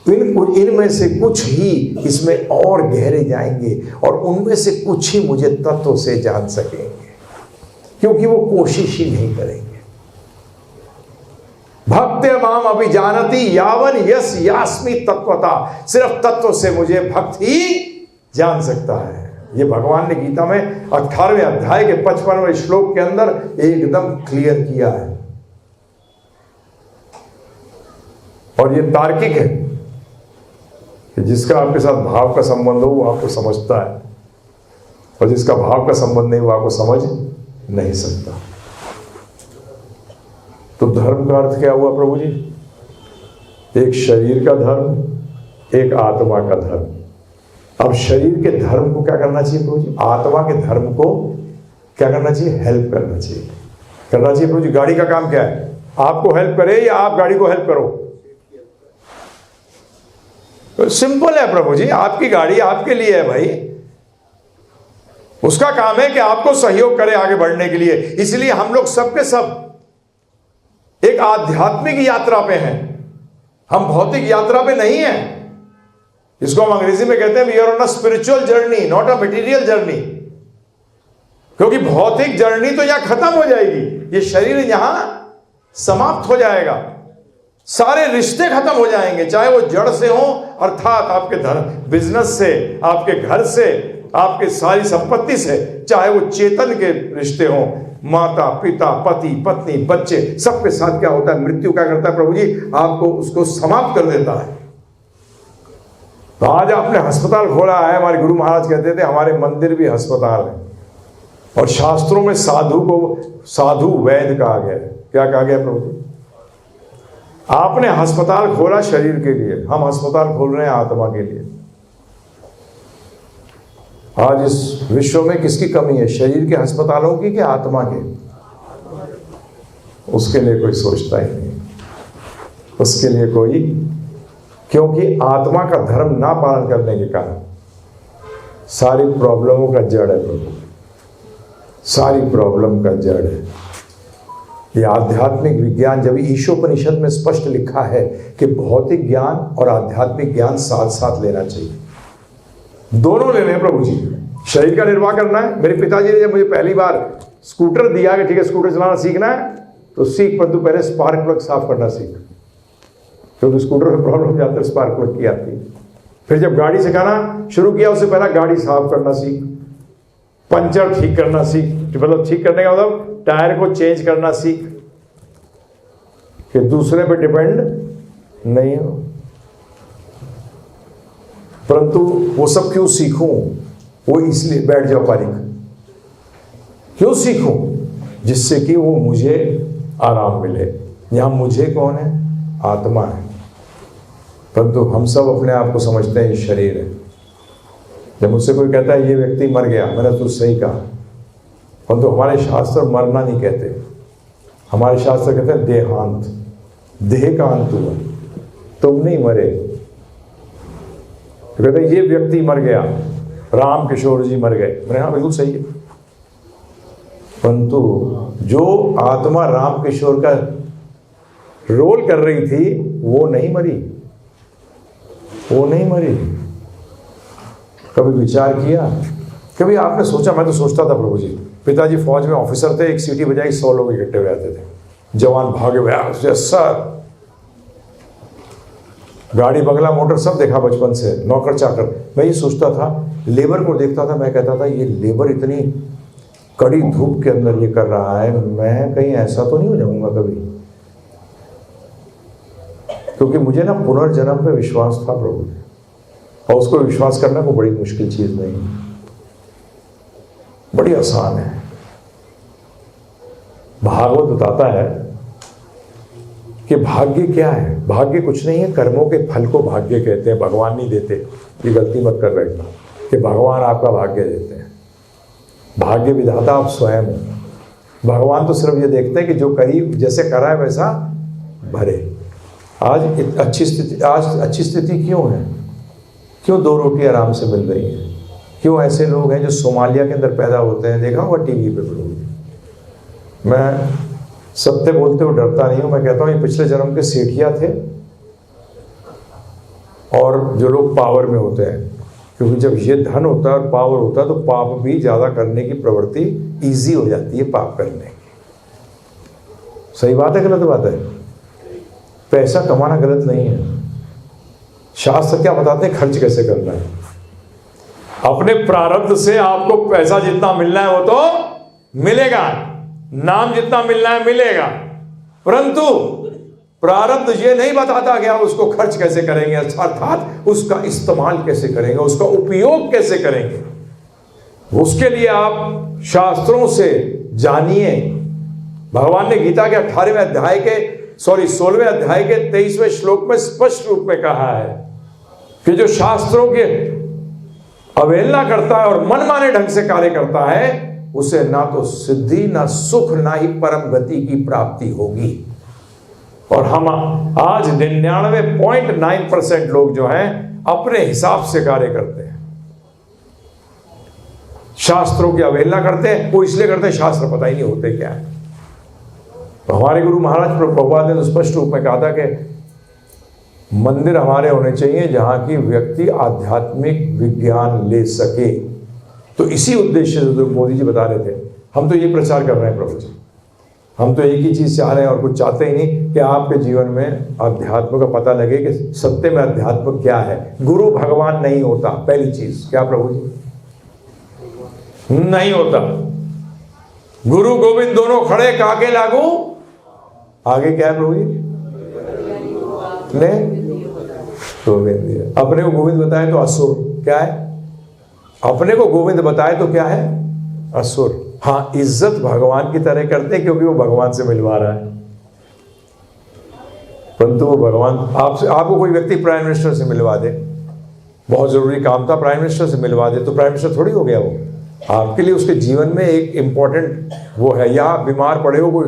इनमें से कुछ ही इसमें और गहरे जाएंगे, और उनमें से कुछ ही मुझे तत्व से जान सकेंगे, क्योंकि वो कोशिश ही नहीं करेंगे। भक्त्या माम अभिजानति यावन यस यास्मि तत्वता। सिर्फ तत्व से मुझे भक्त ही जान सकता है। ये भगवान ने गीता में 18वें अध्याय के 55वें श्लोक के अंदर एकदम क्लियर किया है। और ये तार्किक है कि जिसका आपके साथ भाव का संबंध हो वो आपको समझता है, और जिसका भाव का संबंध नहीं वो आपको समझ नहीं सकता। तो धर्म का अर्थ क्या हुआ प्रभु जी? एक शरीर का धर्म, एक आत्मा का धर्म। अब शरीर के धर्म को क्या करना चाहिए प्रभु जी? आत्मा के धर्म को क्या करना चाहिए? हेल्प करना चाहिए। करना चाहिए प्रभु जी। गाड़ी का काम क्या है? आपको हेल्प करे या आप गाड़ी को हेल्प करो? तो सिंपल है प्रभु जी, आपकी गाड़ी आपके लिए है भाई। उसका काम है कि आपको सहयोग करे आगे बढ़ने के लिए। इसलिए हम लोग सबके सब एक आध्यात्मिक यात्रा पे हैं, हम भौतिक यात्रा पे नहीं हैं। इसको हम अंग्रेजी में कहते हैं we are on a spiritual journey, not a material journey. क्योंकि भौतिक जर्नी तो यहां खत्म हो जाएगी, ये शरीर यहां समाप्त हो जाएगा, सारे रिश्ते खत्म हो जाएंगे, चाहे वो जड़ से हो, अर्थात आपके धर्म बिजनेस से, आपके घर से, आपके सारी संपत्ति से, चाहे वो चेतन के रिश्ते हो, माता पिता पति पत्नी बच्चे, सबके साथ क्या होता है? मृत्यु क्या करता है प्रभु जी? आपको उसको समाप्त कर देता है। तो आज आपने अस्पताल खोला है। हमारे गुरु महाराज कहते थे हमारे मंदिर भी अस्पताल है, और शास्त्रों में साधु को साधु वैद्य कहा गया है। क्या कहा गया प्रभु जी? आपने अस्पताल खोला शरीर के लिए, हम अस्पताल खोल रहे हैं आत्मा के लिए। आज इस विश्व में किसकी कमी है? शरीर के अस्पतालों की कि आत्मा के? उसके लिए कोई सोचता ही नहीं, उसके लिए कोई, क्योंकि आत्मा का धर्म ना पालन करने के कारण सारी प्रॉब्लमों का जड़ है प्रभु, सारी प्रॉब्लम का जड़ है ये आध्यात्मिक विज्ञान। जब ईशोपनिषद में स्पष्ट लिखा है कि भौतिक ज्ञान और आध्यात्मिक ज्ञान साथ साथ लेना चाहिए, दोनों लेने हैं प्रभु जी। शरीर का निर्वाह करना है। मेरे पिताजी ने जब मुझे पहली बार स्कूटर दिया कि ठीक है स्कूटर चलाना सीखना है, तो सीख, परंतु पहले स्पार्क प्लग साफ करना सीख, क्योंकि स्कूटर में प्रॉब्लम ज्यादातर स्पार्क प्लग की आती है। फिर जब गाड़ी सिखाना शुरू किया, उससे पहला गाड़ी साफ करना सीख, पंचर ठीक करना सीख, मतलब ठीक करने का मतलब टायर को चेंज करना सीख, कि दूसरे पे डिपेंड नहीं हो। परंतु वो सब क्यों सीखूं? वो इसलिए, बैठ जाओ पारिक, क्यों सीखूं? जिससे कि वो मुझे आराम मिले। यहां मुझे कौन है? आत्मा है। परंतु हम सब अपने आप को समझते हैं ये शरीर है। जब मुझसे कोई कहता है ये व्यक्ति मर गया, मैंने तो सही कहा, परंतु हमारे शास्त्र मरना नहीं कहते, हमारे शास्त्र कहते हैं देहांत, देह का अंत हुआ, तुम नहीं मरे। तो कहते हैं ये व्यक्ति मर गया, राम किशोर जी मर गए। मैंने हाँ बिल्कुल सही है, परंतु जो आत्मा राम किशोर का रोल कर रही थी वो नहीं मरी, वो नहीं मरी। कभी विचार किया? कभी आपने सोचा? मैं तो सोचता था प्रभु जी, पिताजी फौज में ऑफिसर थे, एक सीटी बजाई 100 लोग इकट्ठे हुए आते थे, जवान भागे हुए, सर गाड़ी बंगला मोटर सब देखा बचपन से, नौकर चाकर। मैं ये सोचता था, लेबर को देखता था, मैं कहता था ये लेबर इतनी कड़ी धूप के अंदर ये कर रहा है, मैं कहीं ऐसा तो नहीं हो जाऊंगा कभी। क्योंकि मुझे ना पुनर्जन्म पे विश्वास था प्रभु, और उसको विश्वास करना कोई बड़ी मुश्किल चीज नहीं, बड़ी आसान है। भागवत बताता है कि भाग्य क्या है? भाग्य कुछ नहीं है, कर्मों के फल को भाग्य कहते हैं, भगवान नहीं देते। ये गलती मत कर बैठना कि भगवान आपका भाग्य देते हैं। भाग्य विधाता आप स्वयं हो। भगवान तो सिर्फ ये देखते हैं कि जो करीब जैसे करा है वैसा भरे। आज अच्छी स्थिति क्यों है? क्यों 2 रोटी आराम से मिल रही है? क्यों ऐसे लोग हैं जो सोमालिया के अंदर पैदा होते हैं, देखा हुआ टीवी पे लोग। मैं सत्य बोलते हुए डरता नहीं हूं, मैं कहता हूं ये पिछले जन्म के सेठिया थे, और जो लोग पावर में होते हैं, क्योंकि जब ये धन होता है और पावर होता है तो पाप भी ज्यादा करने की प्रवृत्ति ईजी हो जाती है, पाप करने की। सही बात है गलत बात है? पैसा कमाना गलत नहीं है। शास्त्र क्या बताते हैं? खर्च कैसे करना है। अपने प्रारब्ध से आपको पैसा जितना मिलना है वो तो मिलेगा, नाम जितना मिलना है मिलेगा, परंतु प्रारब्ध ये नहीं बताता कि आप उसको खर्च कैसे करेंगे, अर्थात उसका इस्तेमाल कैसे करेंगे, उसका उपयोग कैसे करेंगे। उसके लिए आप शास्त्रों से जानिए। भगवान ने गीता के 18वें अध्याय के 16वें अध्याय के 23वें श्लोक में स्पष्ट रूप में कहा है कि जो शास्त्रों के अवहेलना करता है और मनमाने ढंग से कार्य करता है, उसे ना तो सिद्धि, ना सुख, ना ही परम गति की प्राप्ति होगी। और हम आज 99.9% लोग जो हैं अपने हिसाब से कार्य करते हैं, शास्त्रों की अवहेलना करते हैं। वो इसलिए करते हैं शास्त्र पता ही नहीं होते क्या है। तो हमारे गुरु महाराज प्रभुपाद ने तो स्पष्ट रूप में कहा था कि मंदिर हमारे होने चाहिए जहां की व्यक्ति आध्यात्मिक विज्ञान ले सके। तो इसी उद्देश्य से तो मोदी जी बता रहे थे, हम तो ये प्रचार कर रहे हैं प्रभु जी, हम तो एक ही चीज चाह रहे हैं और कुछ चाहते ही नहीं कि आपके जीवन में अध्यात्म का पता लगे कि सत्य में अध्यात्म क्या है। गुरु भगवान नहीं होता, पहली चीज क्या प्रभु जी, नहीं होता। गुरु गोविंद दोनों खड़े, काके लागू, आगे क्या है प्रभु जी, ले गोविंद। अपने को गोविंद बताए तो असुर क्या है, अपने को गोविंद बताए तो क्या है, असुर। हाँ, इज्जत भगवान की तरह करते हैं क्योंकि वो भगवान से मिलवा रहा है, परंतु वो भगवान आपसे, आपको कोई व्यक्ति प्राइम मिनिस्टर से मिलवा दे, बहुत जरूरी काम था, प्राइम मिनिस्टर से मिलवा दे तो प्राइम मिनिस्टर थोड़ी हो गया वो। आपके लिए उसके जीवन में एक इंपॉर्टेंट वो है, या बीमार पड़े हो, कोई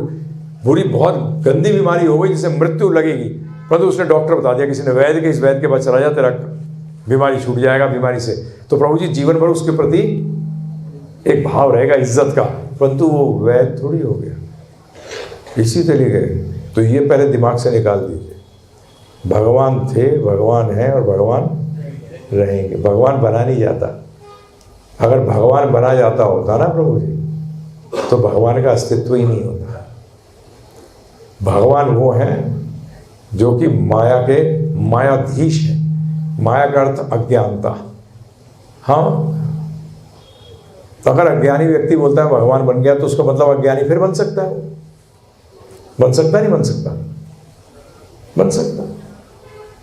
बुरी बहुत गंदी बीमारी हो गई जिससे मृत्यु लगेगी, परंतु उसने डॉक्टर बता दिया, किसी ने वैद्य के, इस वैद्य के पास चला जा, तेरा बीमारी छूट जाएगा बीमारी से, तो प्रभु जी जीवन भर उसके प्रति एक भाव रहेगा इज्जत का, परंतु वो वैद्य थोड़ी हो गया। इसी तरीके तो ये पहले दिमाग से निकाल दीजिए, भगवान थे, भगवान है और भगवान रहेंगे। भगवान बना नहीं जाता, अगर भगवान बना जाता होता ना प्रभु जी तो भगवान का अस्तित्व ही नहीं होता। भगवान वो हैं जो कि माया के मायाधीश है। माया का अर्थ अज्ञानता। हाँ, तो अगर अज्ञानी व्यक्ति बोलता है भगवान बन गया तो उसका मतलब अज्ञानी फिर बन सकता है, बन सकता नहीं, बन सकता, बन सकता।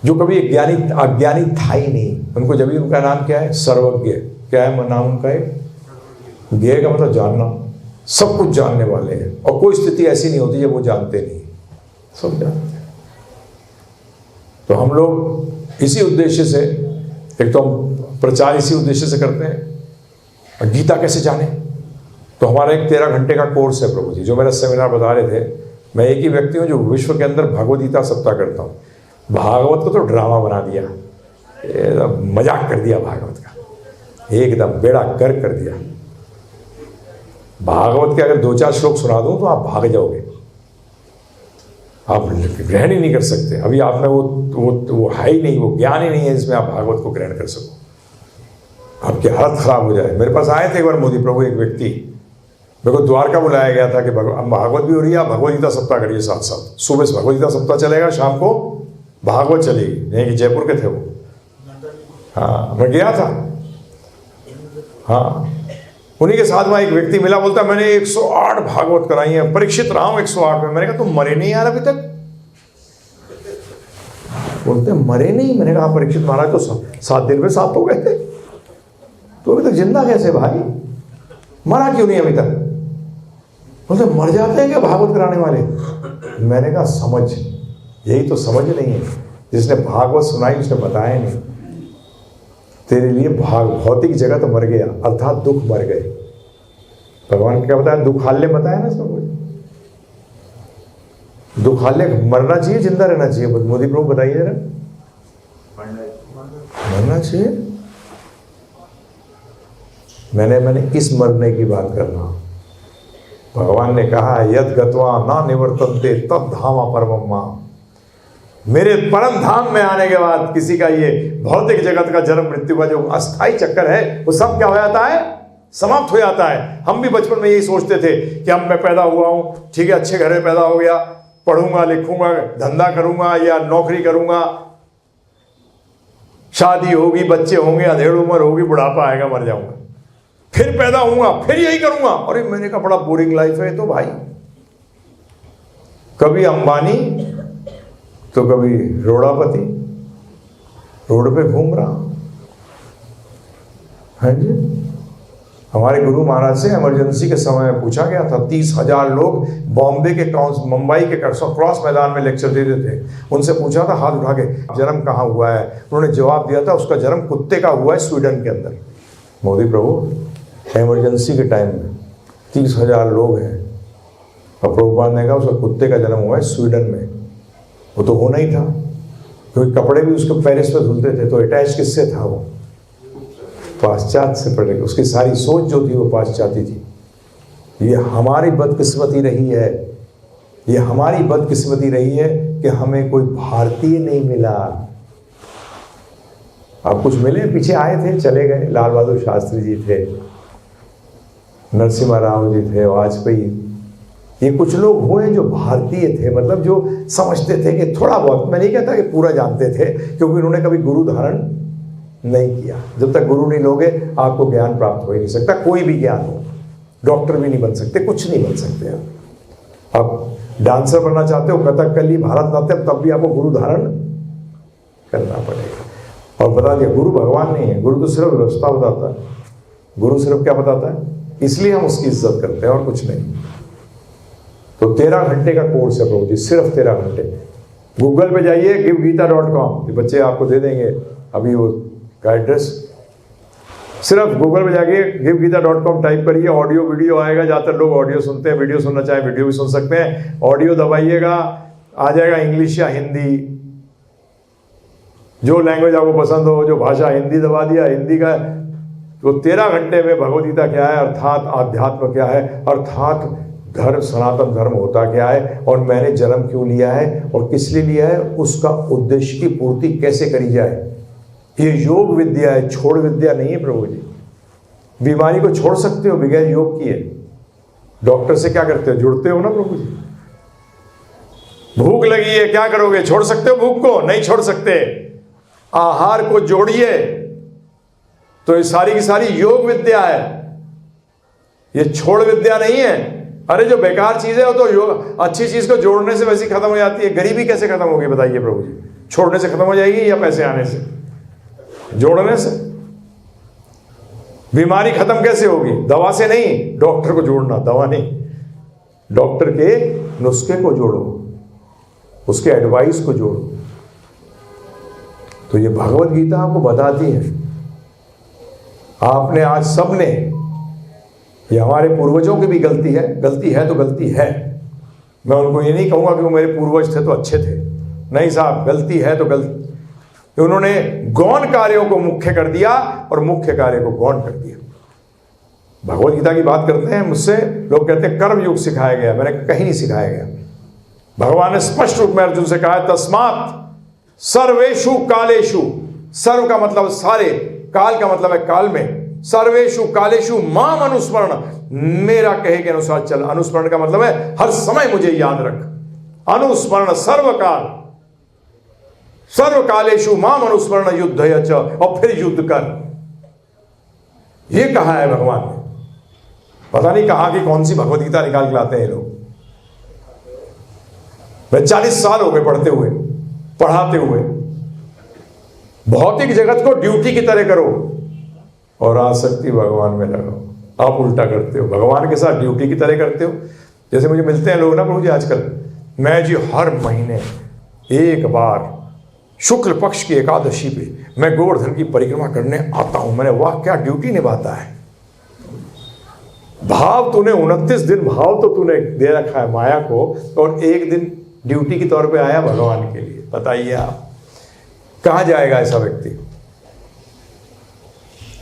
जो कभी अज्ञानी था ही नहीं, उनको जब भी, उनका नाम क्या है, सर्वज्ञ। क्या है नाम उनका? एक ज्ञ का मतलब जानना, सब कुछ जानने वाले हैं, और कोई स्थिति ऐसी नहीं होती जब वो जानते नहीं, सब जानते हैं। तो हम लोग इसी उद्देश्य से, एक तो हम प्रचार इसी उद्देश्य से करते हैं, गीता कैसे जाने, तो हमारा एक 13 घंटे का कोर्स है प्रभु जी, जो मेरा सेमिनार बता रहे थे। मैं एक ही व्यक्ति हूँ जो विश्व के अंदर भगवद गीता सप्ताह करता हूँ। भागवत को तो ड्रामा बना दिया, मजाक कर दिया भागवत का, एकदम बेड़ा कर दिया। भागवत के अगर 2-4 श्लोक सुना दूं तो आप भाग जाओगे, आप ग्रहण ही नहीं कर सकते। अभी आप में वो है ही नहीं, वो ज्ञान ही नहीं है जिसमें आप भागवत को ग्रहण कर सको। आपकी हालत खराब हो जाए। मेरे पास आए थे एक बार मोदी प्रभु एक व्यक्ति, मेरे को द्वारका बुलाया गया था कि भागवत भी हो रही है, आप भगवद गीता सप्ताह करिए साथ साथ। सुबह से भगवद गीता सप्ताह चलेगा, शाम को भागवत चलेगी। नहीं कि जयपुर के थे वो, हाँ मैं गया था। हाँ, उन्हीं के साथ में एक व्यक्ति मिला, बोलता मैंने 108 भागवत कराई है, परीक्षित रहा हूं 108 में। मैंने कहा तुम मरे नहीं यार अभी तक? बोलते मरे नहीं। मैंने कहा परीक्षित महाराज तो 7 दिन में 7 हो गए थे, तो अभी तक जिंदा कैसे भाई, मरा क्यों नहीं अभी तक? बोलते मर जाते हैं क्या भागवत कराने वाले? मैंने कहा समझ, यही तो समझ नहीं है। जिसने भागवत सुनाई उसने बताया नहीं। तेरे लिए भौतिक जगह तो मर गया, अर्थात दुख मर गए। भगवान क्या बताया? दुखाल्य बताया ना सब कुछ। दुखाल्य मरना चाहिए, जिंदा रहना चाहिए? मोदी प्रभु बताइए जरा। मरना चाहिए। मैंने इस मरने की बात कर रहा हूं। भगवान ने कहा यद गत्वा ना निवर्तन्ते तद धामा परमम माम। मेरे परम धाम में आने के बाद किसी का ये भौतिक जगत का जन्म मृत्यु का जो अस्थाई चक्कर है वो सब क्या हो जाता है? समाप्त हो जाता है। हम भी बचपन में यही सोचते थे कि अब मैं पैदा हुआ हूं, ठीक है, अच्छे घर में पैदा हो गया, पढ़ूंगा लिखूंगा, धंधा करूंगा या नौकरी करूंगा, शादी होगी, बच्चे होंगे, अधेड़ उम्र होगी, बुढ़ापा आएगा, मर जाऊंगा, फिर पैदा होऊंगा, फिर यही करूंगा। अरे मैंने कहा बड़ा बोरिंग लाइफ है तो भाई। कभी अंबानी तो कभी रोड़ापति, रोड पे घूम रहा है जी। हमारे गुरु महाराज से इमरजेंसी के समय में पूछा गया था, 30,000 लोग बॉम्बे के मुंबई के क्रॉस मैदान में लेक्चर दे रहे थे, उनसे पूछा था हाथ उठा के जन्म कहाँ हुआ है, उन्होंने जवाब दिया था उसका जन्म कुत्ते का हुआ है स्वीडन के अंदर। मोदी प्रभु इमरजेंसी के टाइम में 30,000 लोग हैं और प्रभुपाद ने कहा उसका कुत्ते का जन्म हुआ है स्वीडन में। वो तो होना ही था क्योंकि कपड़े भी उसके पेरिस में धुलते थे, तो अटैच किससे था? वो पाश्चात्य से पड़े, उसकी सारी सोच जो थी वो पाश्चात्य थी। ये हमारी बदकिस्मती रही है, ये हमारी बदकिस्मती रही है कि हमें कोई भारतीय नहीं मिला। अब कुछ मिले, पीछे आए थे चले गए, लाल बहादुर शास्त्री जी थे, नरसिम्हा राव जी थे, वाजपेयी, ये कुछ लोग हुए जो भारतीय थे, मतलब जो समझते थे कि थोड़ा बहुत, मैं नहीं कहता कि पूरा जानते थे, क्योंकि उन्होंने कभी गुरु धारण नहीं किया। जब तक गुरु नहीं लोगे आपको ज्ञान प्राप्त हो ही नहीं सकता, कोई भी ज्ञान हो। डॉक्टर भी नहीं बन सकते, कुछ नहीं बन सकते। आप डांसर बनना चाहते हो, कथकली, भारतनाट्यम, तब भी आपको गुरु धारण करना पड़ेगा। और बता दिया गुरु भगवान नहीं है, गुरु तो सिर्फ रास्ता बताता है। गुरु सिर्फ क्या बताता है, इसलिए हम उसकी इज्जत करते हैं और कुछ नहीं। तो 13 घंटे का कोर्स है प्रभु जी, सिर्फ 13 घंटे। गूगल पे जाइए givegita.com, बच्चे आपको दे देंगे अभी वो का एड्रेस। सिर्फ गूगल पे जाके givegita.com टाइप करिए, ऑडियो वीडियो आएगा। ज़्यादातर लोग ऑडियो सुनते हैं, वीडियो सुनना चाहे वीडियो भी सुन सकते हैं। ऑडियो दबाइएगा, आ जाएगा इंग्लिश या हिंदी, जो लैंग्वेज आपको पसंद हो, जो भाषा, हिंदी दबा दिया हिंदी का। तो 13 घंटे में भगवद गीता क्या है, अर्थात आध्यात्म क्या है, अर्थात धर्म, सनातन धर्म होता क्या है, और मैंने जन्म क्यों लिया है और किस लिए लिया है, उसका उद्देश्य की पूर्ति कैसे करी जाए। ये योग विद्या है, छोड़ विद्या नहीं है प्रभु जी। बीमारी को छोड़ सकते हो बगैर योग किए। डॉक्टर से क्या करते हो, जुड़ते हो ना प्रभु जी। भूख लगी है, क्या करोगे, छोड़ सकते हो भूख को? नहीं छोड़ सकते। आहार को जोड़िए, तो ये सारी की सारी योग विद्या है, ये छोड़ विद्या नहीं है। अरे जो बेकार चीज है वो तो योग, अच्छी चीज को जोड़ने से वैसी खत्म हो जाती है। गरीबी कैसे खत्म होगी बताइए प्रभु जी? छोड़ने से खत्म हो जाएगी या पैसे आने से? जोड़ने से। बीमारी खत्म कैसे होगी? दवा से नहीं, डॉक्टर को जोड़ना, दवा नहीं। डॉक्टर के नुस्खे को जोड़ो, उसके एडवाइस को जोड़ो। तो ये भगवद गीता आपको बताती है। आपने आज सबने, ये हमारे पूर्वजों की भी गलती है तो गलती है। मैं उनको ये नहीं कहूंगा कि वो मेरे पूर्वज थे तो अच्छे थे, नहीं साहब, गलती है तो गलती। उन्होंने गौण कार्यों को मुख्य कर दिया और मुख्य कार्य को गौण कर दिया। भगवद गीता की बात करते हैं, मुझसे लोग कहते हैं कर्म योग सिखाया गया, मैंने कहीं नहीं सिखाया गया। भगवान ने स्पष्ट रूप में अर्जुन से कहा है, तस्मात् सर्वेषु कालेषु, सर्व का मतलब सारे, काल का मतलब है काल में, सर्वेषु कालेषु माम अनुस्मरण, मेरा कहे के अनुसार चल। अनुस्मरण का मतलब है हर समय मुझे याद रख। अनुस्मरण सर्वकाल, सर्वकालेषु माम अनुस्मरण युद्धय च, और फिर युद्ध कर। यह कहा है भगवान ने। पता नहीं कहां की कौन सी भगवद गीता निकाल के लाते हैं लोग। मैं 40 साल हो गए पढ़ते हुए, पढ़ाते हुए। भौतिक जगत को ड्यूटी की तरह करो और आसक्ति भगवान में लगाओ। आप उल्टा करते हो, भगवान के साथ ड्यूटी की तरह करते हो। जैसे मुझे मिलते हैं लोग ना प्रभु जी आजकल, मैं जी हर महीने एक बार शुक्ल पक्ष की एकादशी पे मैं गोवर्धन की परिक्रमा करने आता हूं। मैंने वाह क्या ड्यूटी निभाता है। भाव तूने 29 दिन भाव तो तूने दे रखा है माया को, और एक दिन ड्यूटी के तौर पे आया भगवान के लिए। बताइए आप कहां जाएगा ऐसा व्यक्ति?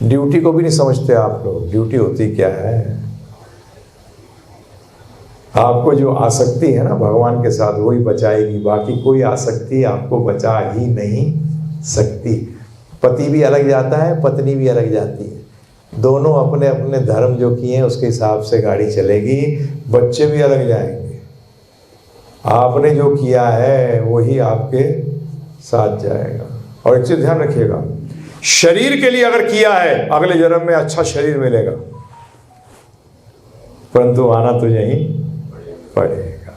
ड्यूटी को भी नहीं समझते आप लोग। ड्यूटी होती क्या है? आपको जो आसक्ति है ना भगवान के साथ, वही बचाएगी, बाकी कोई आसक्ति आपको बचा ही नहीं सकती। पति भी अलग जाता है, पत्नी भी अलग जाती है, दोनों अपने अपने धर्म जो किए हैं उसके हिसाब से गाड़ी चलेगी। बच्चे भी अलग जाएंगे, आपने जो किया है वही आपके साथ जाएगा। और एक चीज ध्यान रखिएगा, शरीर के लिए अगर किया है अगले जन्म में अच्छा शरीर मिलेगा, परंतु आना तो यहीं पड़ेगा।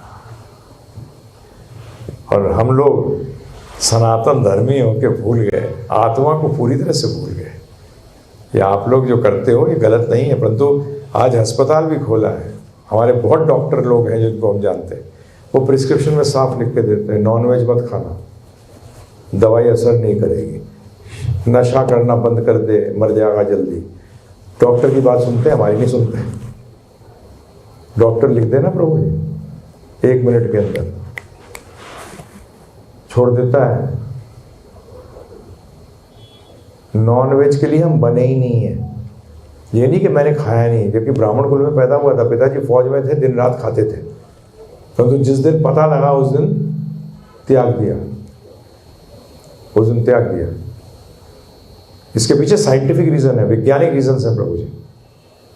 और हम लोग सनातन धर्मी होकर भूल गए, आत्मा को पूरी तरह से भूल गए। ये आप लोग जो करते हो ये गलत नहीं है, परंतु आज अस्पताल भी खोला है, हमारे बहुत डॉक्टर लोग हैं जिनको हम जानते हैं, वो प्रिस्क्रिप्शन में साफ लिख के देते हैं नॉनवेज मत खाना, दवाई असर नहीं करेगी, नशा करना बंद कर दे मर जाएगा जल्दी। डॉक्टर की बात सुनते हैं, हमारी नहीं सुनते। डॉक्टर लिख देना प्रभु जी 1 मिनट के अंदर छोड़ देता है। नॉनवेज के लिए हम बने ही नहीं है। ये नहीं कि मैंने खाया नहीं, जबकि ब्राह्मण कुल में पैदा हुआ था, पिताजी फौज में थे, दिन रात खाते थे, परंतु जिस दिन पता लगा उस दिन त्याग दिया, उस दिन त्याग दिया। इसके पीछे साइंटिफिक रीजन है, वैज्ञानिक रीजन है प्रभु जी।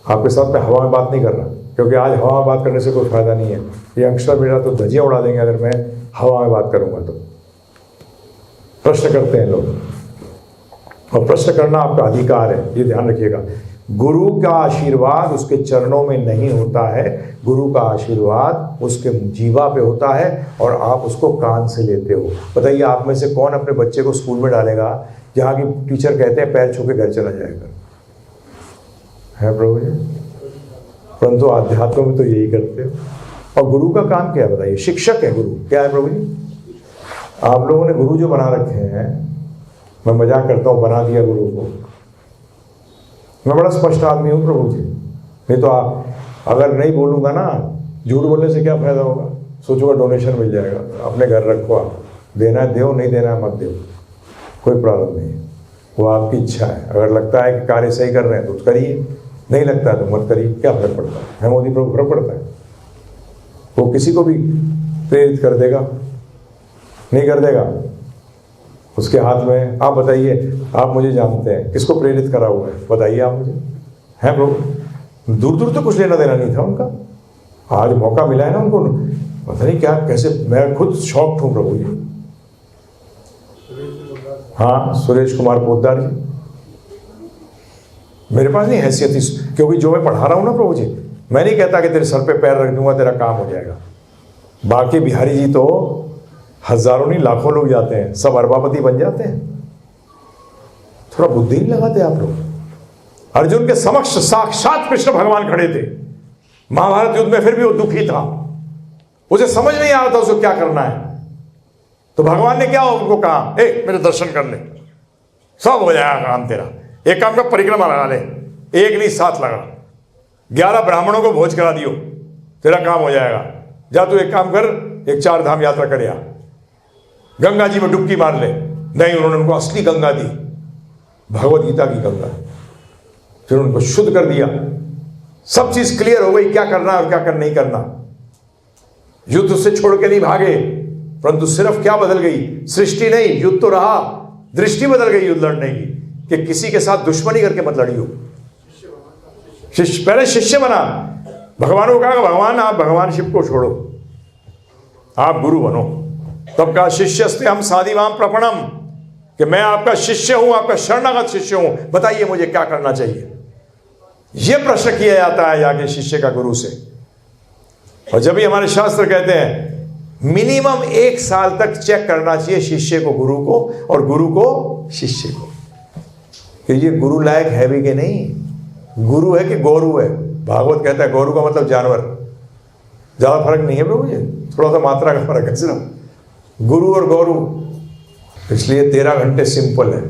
आपके साथ मैं हवा में बात नहीं कर रहा, क्योंकि आज हवा में बात करने से कोई फायदा नहीं है। ये यंगस्टर मेरा तो धजियां उड़ा देंगे अगर मैं हवा में बात करूंगा तो। प्रश्न करते हैं लोग, और प्रश्न करना आपका अधिकार है, ये ध्यान रखिएगा। गुरु का आशीर्वाद उसके चरणों में नहीं होता है, गुरु का आशीर्वाद उसके जीवा पे होता है, और आप उसको कान से लेते हो। बताइए आप में से कौन अपने बच्चे को स्कूल में डालेगा जहाँ की टीचर कहते हैं पैर छू के घर चला जाएगा, है प्रभु जी? परंतु आध्यात्म में तो यही करते हो। और गुरु का काम क्या है बताइए? शिक्षक है गुरु, क्या है प्रभु जी? आप लोगों ने गुरु जो बना रखे हैं, मैं मजाक करता हूँ, बना दिया गुरु को। मैं बड़ा स्पष्ट आदमी हूँ प्रभु जी, नहीं तो आप अगर नहीं बोलूँगा ना, झूठ बोलने से क्या फायदा होगा? सोचूंगा डोनेशन मिल जाएगा, अपने घर रखो, आप देना है दो, नहीं देना है मत दो, कोई प्रॉब्लम नहीं, वो आपकी इच्छा है। अगर लगता है कि कार्य सही कर रहे हैं तो करिए, नहीं लगता है तो मत करिए, क्या फर्क पड़ता है? मोदी प्रभु फर्क पड़ता है? वो किसी को भी प्रेरित कर देगा, नहीं कर देगा, उसके हाथ में। आप बताइए, आप मुझे जानते हैं, किसको प्रेरित करा हुआ है बताइए आप मुझे, है प्रभु? दूर दूर तो कुछ लेना देना नहीं था उनका, आज मौका मिला है ना उनको, पता नहीं क्या कैसे, मैं खुद शॉक्ड हूँ प्रभु जी। हाँ, सुरेश कुमार पोद्दार जी, मेरे पास नहीं हैसियत इस, क्योंकि जो मैं पढ़ा रहा हूँ ना प्रभु जी, मैं नहीं कहता कि तेरे सर पे पैर रख दूंगा तेरा काम हो जाएगा। बाकी बिहारी जी तो हजारों नहीं लाखों लोग जाते हैं, सब अरबापति बन जाते हैं। थोड़ा बुद्धि नहीं लगाते आप लोग? अर्जुन के समक्ष साक्षात कृष्ण भगवान खड़े थे महाभारत युद्ध में, फिर भी वो दुखी था, उसे समझ नहीं आ रहा था उसे क्या करना है। तो भगवान ने क्या उनको कहा, ए मेरे दर्शन कर ले, सब हो जाएगा काम तेरा। एक काम का परिक्रमा लगा ले, एक नहीं 7 लगा, 11 ब्राह्मणों को भोज करा दियो, तेरा काम हो जाएगा। जा तू एक काम कर, एक 4 धाम यात्रा कर, या गंगा जी में डुबकी मार ले। नहीं, उन्होंने उनको असली गंगा दी, भगवत गीता की गंगा, फिर उनको शुद्ध कर दिया, सब चीज क्लियर हो गई, क्या करना और क्या नहीं करना। युद्ध उससे छोड़ के नहीं भागे, परंतु सिर्फ क्या बदल गई? सृष्टि नहीं, युद्ध तो रहा, दृष्टि बदल गई युद्ध लड़ने की, कि किसी के साथ दुश्मनी करके मत लड़ियो। पहले शिष्य बना, भगवान को कहा भगवान आप भगवान शिव को छोड़ो, आप गुरु बनो। तब कहा शिष्यस्ते हम साधिवाम प्रपणम, कि मैं आपका शिष्य हूं, आपका शरणागत शिष्य हूं, बताइए मुझे क्या करना चाहिए। यह प्रश्न किया जाता है जाके शिष्य का गुरु से। और जब भी हमारे शास्त्र कहते हैं मिनिमम 1 साल तक चेक करना चाहिए शिष्य को गुरु को, और गुरु को शिष्य को, कि ये गुरु लायक है भी कि नहीं, गुरु है कि गौरू है। भागवत कहता है गौरू का मतलब जानवर, ज्यादा फर्क नहीं है प्रभु जी, थोड़ा सा मात्रा का फर्क है सिर्फ, गुरु और गौरू। इसलिए 13 घंटे सिंपल है,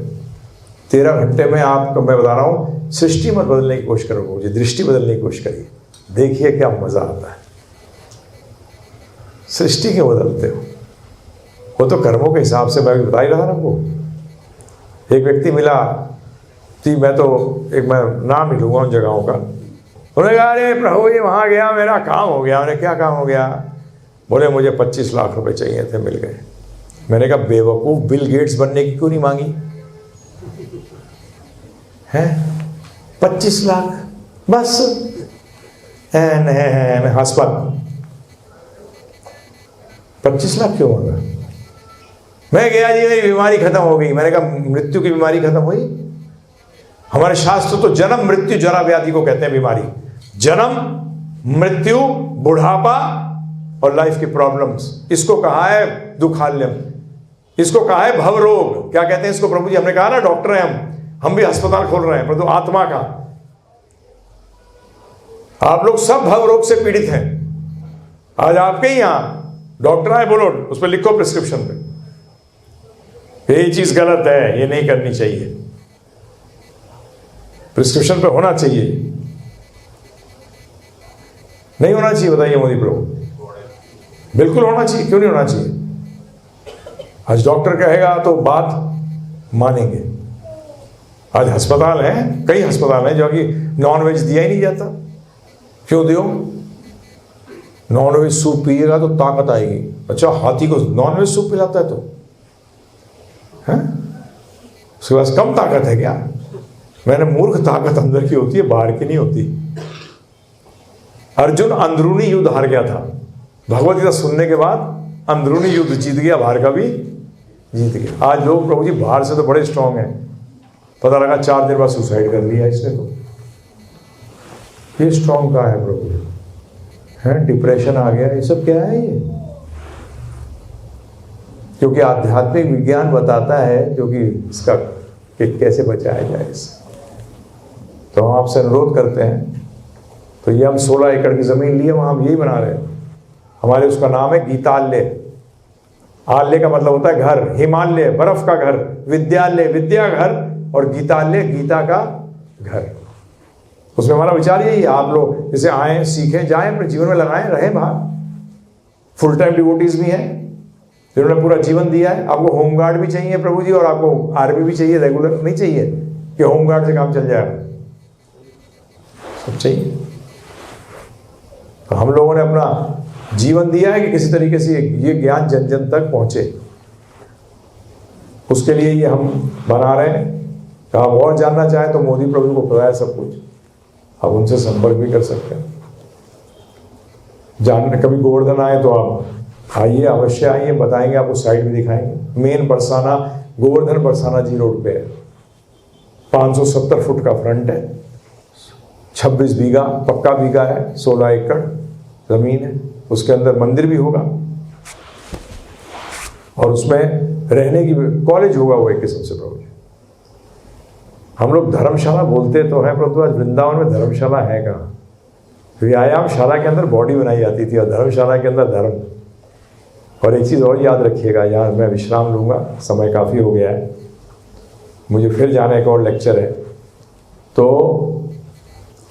13 घंटे में आपको मैं बता रहा हूं, सृष्टि मत बदलने की कोशिश करो मुझे, दृष्टि बदलने की कोशिश करिए, देखिए क्या मजा आता है। सृष्टि क्यों बदलते हो? वो तो कर्मों के हिसाब से, मैं बता ही रहा था आपको। एक व्यक्ति मिला थी, मैं नाम नहीं लूंगा उन जगहों का, उन्होंने कहा अरे प्रभु जी वहां गया, मेरा काम हो गया। उन्हें क्या काम हो गया? बोले मुझे 25 लाख रुपए चाहिए थे, मिल गए। मैंने कहा बेवकूफ, बिल गेट्स बनने की क्यों नहीं मांगी है? 25 लाख बस, हंसपत 25 लाख क्यों मांगा? मैं गया जी मेरी बीमारी खत्म हो गई। मैंने कहा मृत्यु की बीमारी खत्म हुई? हमारे शास्त्र तो जन्म मृत्यु जरा व्याधि को कहते हैं बीमारी। जन्म मृत्यु बुढ़ापा और लाइफ की प्रॉब्लम्स, इसको कहा है दुखाल्यम, इसको कहा है भव रोग। क्या कहते हैं इसको प्रभु जी? हमने कहा ना डॉक्टर हैं हम, हम भी अस्पताल खोल रहे हैं, परंतु आत्मा का। आप लोग सब भव रोग से पीड़ित हैं। आज आपके ही यहां डॉक्टर आए, बोलो उस पर लिखो प्रिस्क्रिप्शन पे ये चीज गलत है, ये नहीं करनी चाहिए। प्रिस्क्रिप्शन पे होना चाहिए, नहीं होना चाहिए? बताइए मोदी प्रभु। बिल्कुल होना चाहिए, क्यों नहीं होना चाहिए? आज डॉक्टर कहेगा तो बात मानेंगे। आज अस्पताल है, कई अस्पताल हैं जो कि नॉन वेज दिया ही नहीं जाता। क्यों दियो? नॉन वेज सूप पिएगा तो ताकत आएगी। अच्छा, हाथी को नॉन वेज सूप पिलाता है तो है उसके पास कम ताकत है क्या? मैंने मूर्ख, ताकत अंदर की होती है, बाहर की नहीं होती। अर्जुन अंदरूनी युद्ध हार गया था, भगवत गीता सुनने के बाद अंदरूनी युद्ध जीत गया, बाहर का भी जीत गया। आज लोग प्रभु जी बाहर से तो बड़े स्ट्रांग हैं, पता लगा 4 दिन बाद सुसाइड कर लिया इसने। तो ये स्ट्रांग कहाँ है प्रभु? है डिप्रेशन आ गया, ये सब क्या है ये? क्योंकि आध्यात्मिक विज्ञान बताता है क्योंकि इसका कि कैसे बचाया जाए इससे। तो हम आपसे अनुरोध करते हैं, तो ये हम 16 एकड़ की जमीन लिए, वहां हम यही बना रहे हैं। हमारे उसका नाम है गीतालय। आल्य का मतलब होता है घर, हिमालय बर्फ का घर, विद्यालय विद्या घर, और गीतालय गीता का घर। उसमें हमारा विचार यही है, आप लोग जैसे आए, सीखें, जाएं, अपने जीवन में लगाएं, रहें बाहर। फुल टाइम डिवोटीज भी हैं जिन्होंने पूरा जीवन दिया है। आपको होमगार्ड भी चाहिए प्रभु जी, और आपको आर्मी भी चाहिए, रेगुलर नहीं चाहिए कि होमगार्ड से काम चल जाएगा, सब चाहिए। तो हम लोगों ने अपना जीवन दिया है कि किसी तरीके से ये ज्ञान जन जन तक पहुंचे, उसके लिए ये हम बना रहे हैं। तो आप और जानना चाहें तो मोदी प्रभु को पता है सब कुछ, आप उनसे संपर्क भी कर सकते हैं। जानने कभी गोवर्धन आए तो आप आइए, अवश्य आइए, बताएंगे, आपको साइट भी दिखाएंगे। मेन बरसाना, गोवर्धन बरसाना जी रोड पे है। 570 फुट का फ्रंट है, 26 बीघा पक्का बीघा है, 16 एकड़ जमीन है। उसके अंदर मंदिर भी होगा और उसमें रहने की कॉलेज होगा, वो एक किस्म से प्रभु। हम लोग धर्मशाला बोलते तो है, परंतु आज वृंदावन में धर्मशाला है कहाँ? व्यायामशाला के अंदर बॉडी बनाई जाती थी और धर्मशाला के अंदर धर्म। और एक चीज़ और याद रखिएगा, यहाँ मैं विश्राम लूँगा, समय काफ़ी हो गया है, मुझे फिर जाने का और लेक्चर है। तो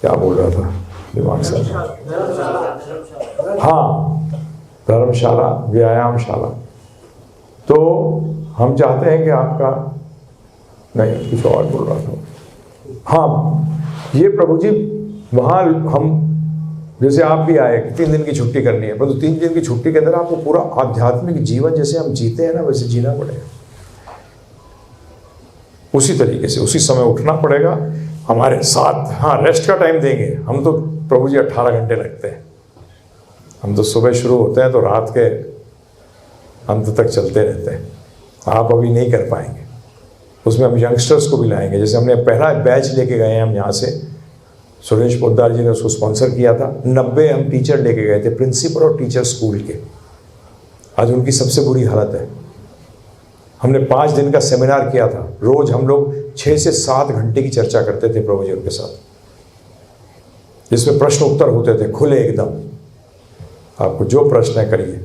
क्या बोल रहा था दिमाग से? हाँ, धर्मशाला व्यायामशाला। तो हम चाहते हैं कि आपका, नहीं कुछ और बोल रहा था। हाँ, ये प्रभु जी वहाँ हम जैसे आप भी आए, 3 दिन की छुट्टी करनी है, परंतु 3 दिन की छुट्टी के अंदर आपको पूरा आध्यात्मिक जीवन जैसे हम जीते हैं ना, वैसे जीना पड़ेगा। उसी तरीके से उसी समय उठना पड़ेगा हमारे साथ। हाँ, रेस्ट का टाइम देंगे हम तो प्रभु जी 18 घंटे लगते हैं। हम तो सुबह शुरू होते हैं तो रात के अंत तक चलते रहते हैं। आप अभी नहीं कर पाएंगे। उसमें हम यंगस्टर्स को भी लाएंगे। जैसे हमने पहला बैच लेके गए हैं हम यहाँ से, सुरेश पोद्दार जी ने उसको स्पॉन्सर किया था। 90 हम टीचर लेके गए थे, प्रिंसिपल और टीचर स्कूल के। आज उनकी सबसे बुरी हालत है। हमने 5 दिन का सेमिनार किया था। रोज हम लोग 6 से 7 घंटे की चर्चा करते थे प्रभु जी उनके साथ, जिसमें प्रश्न उत्तर होते थे खुले एकदम। आपको जो प्रश्न है करिए।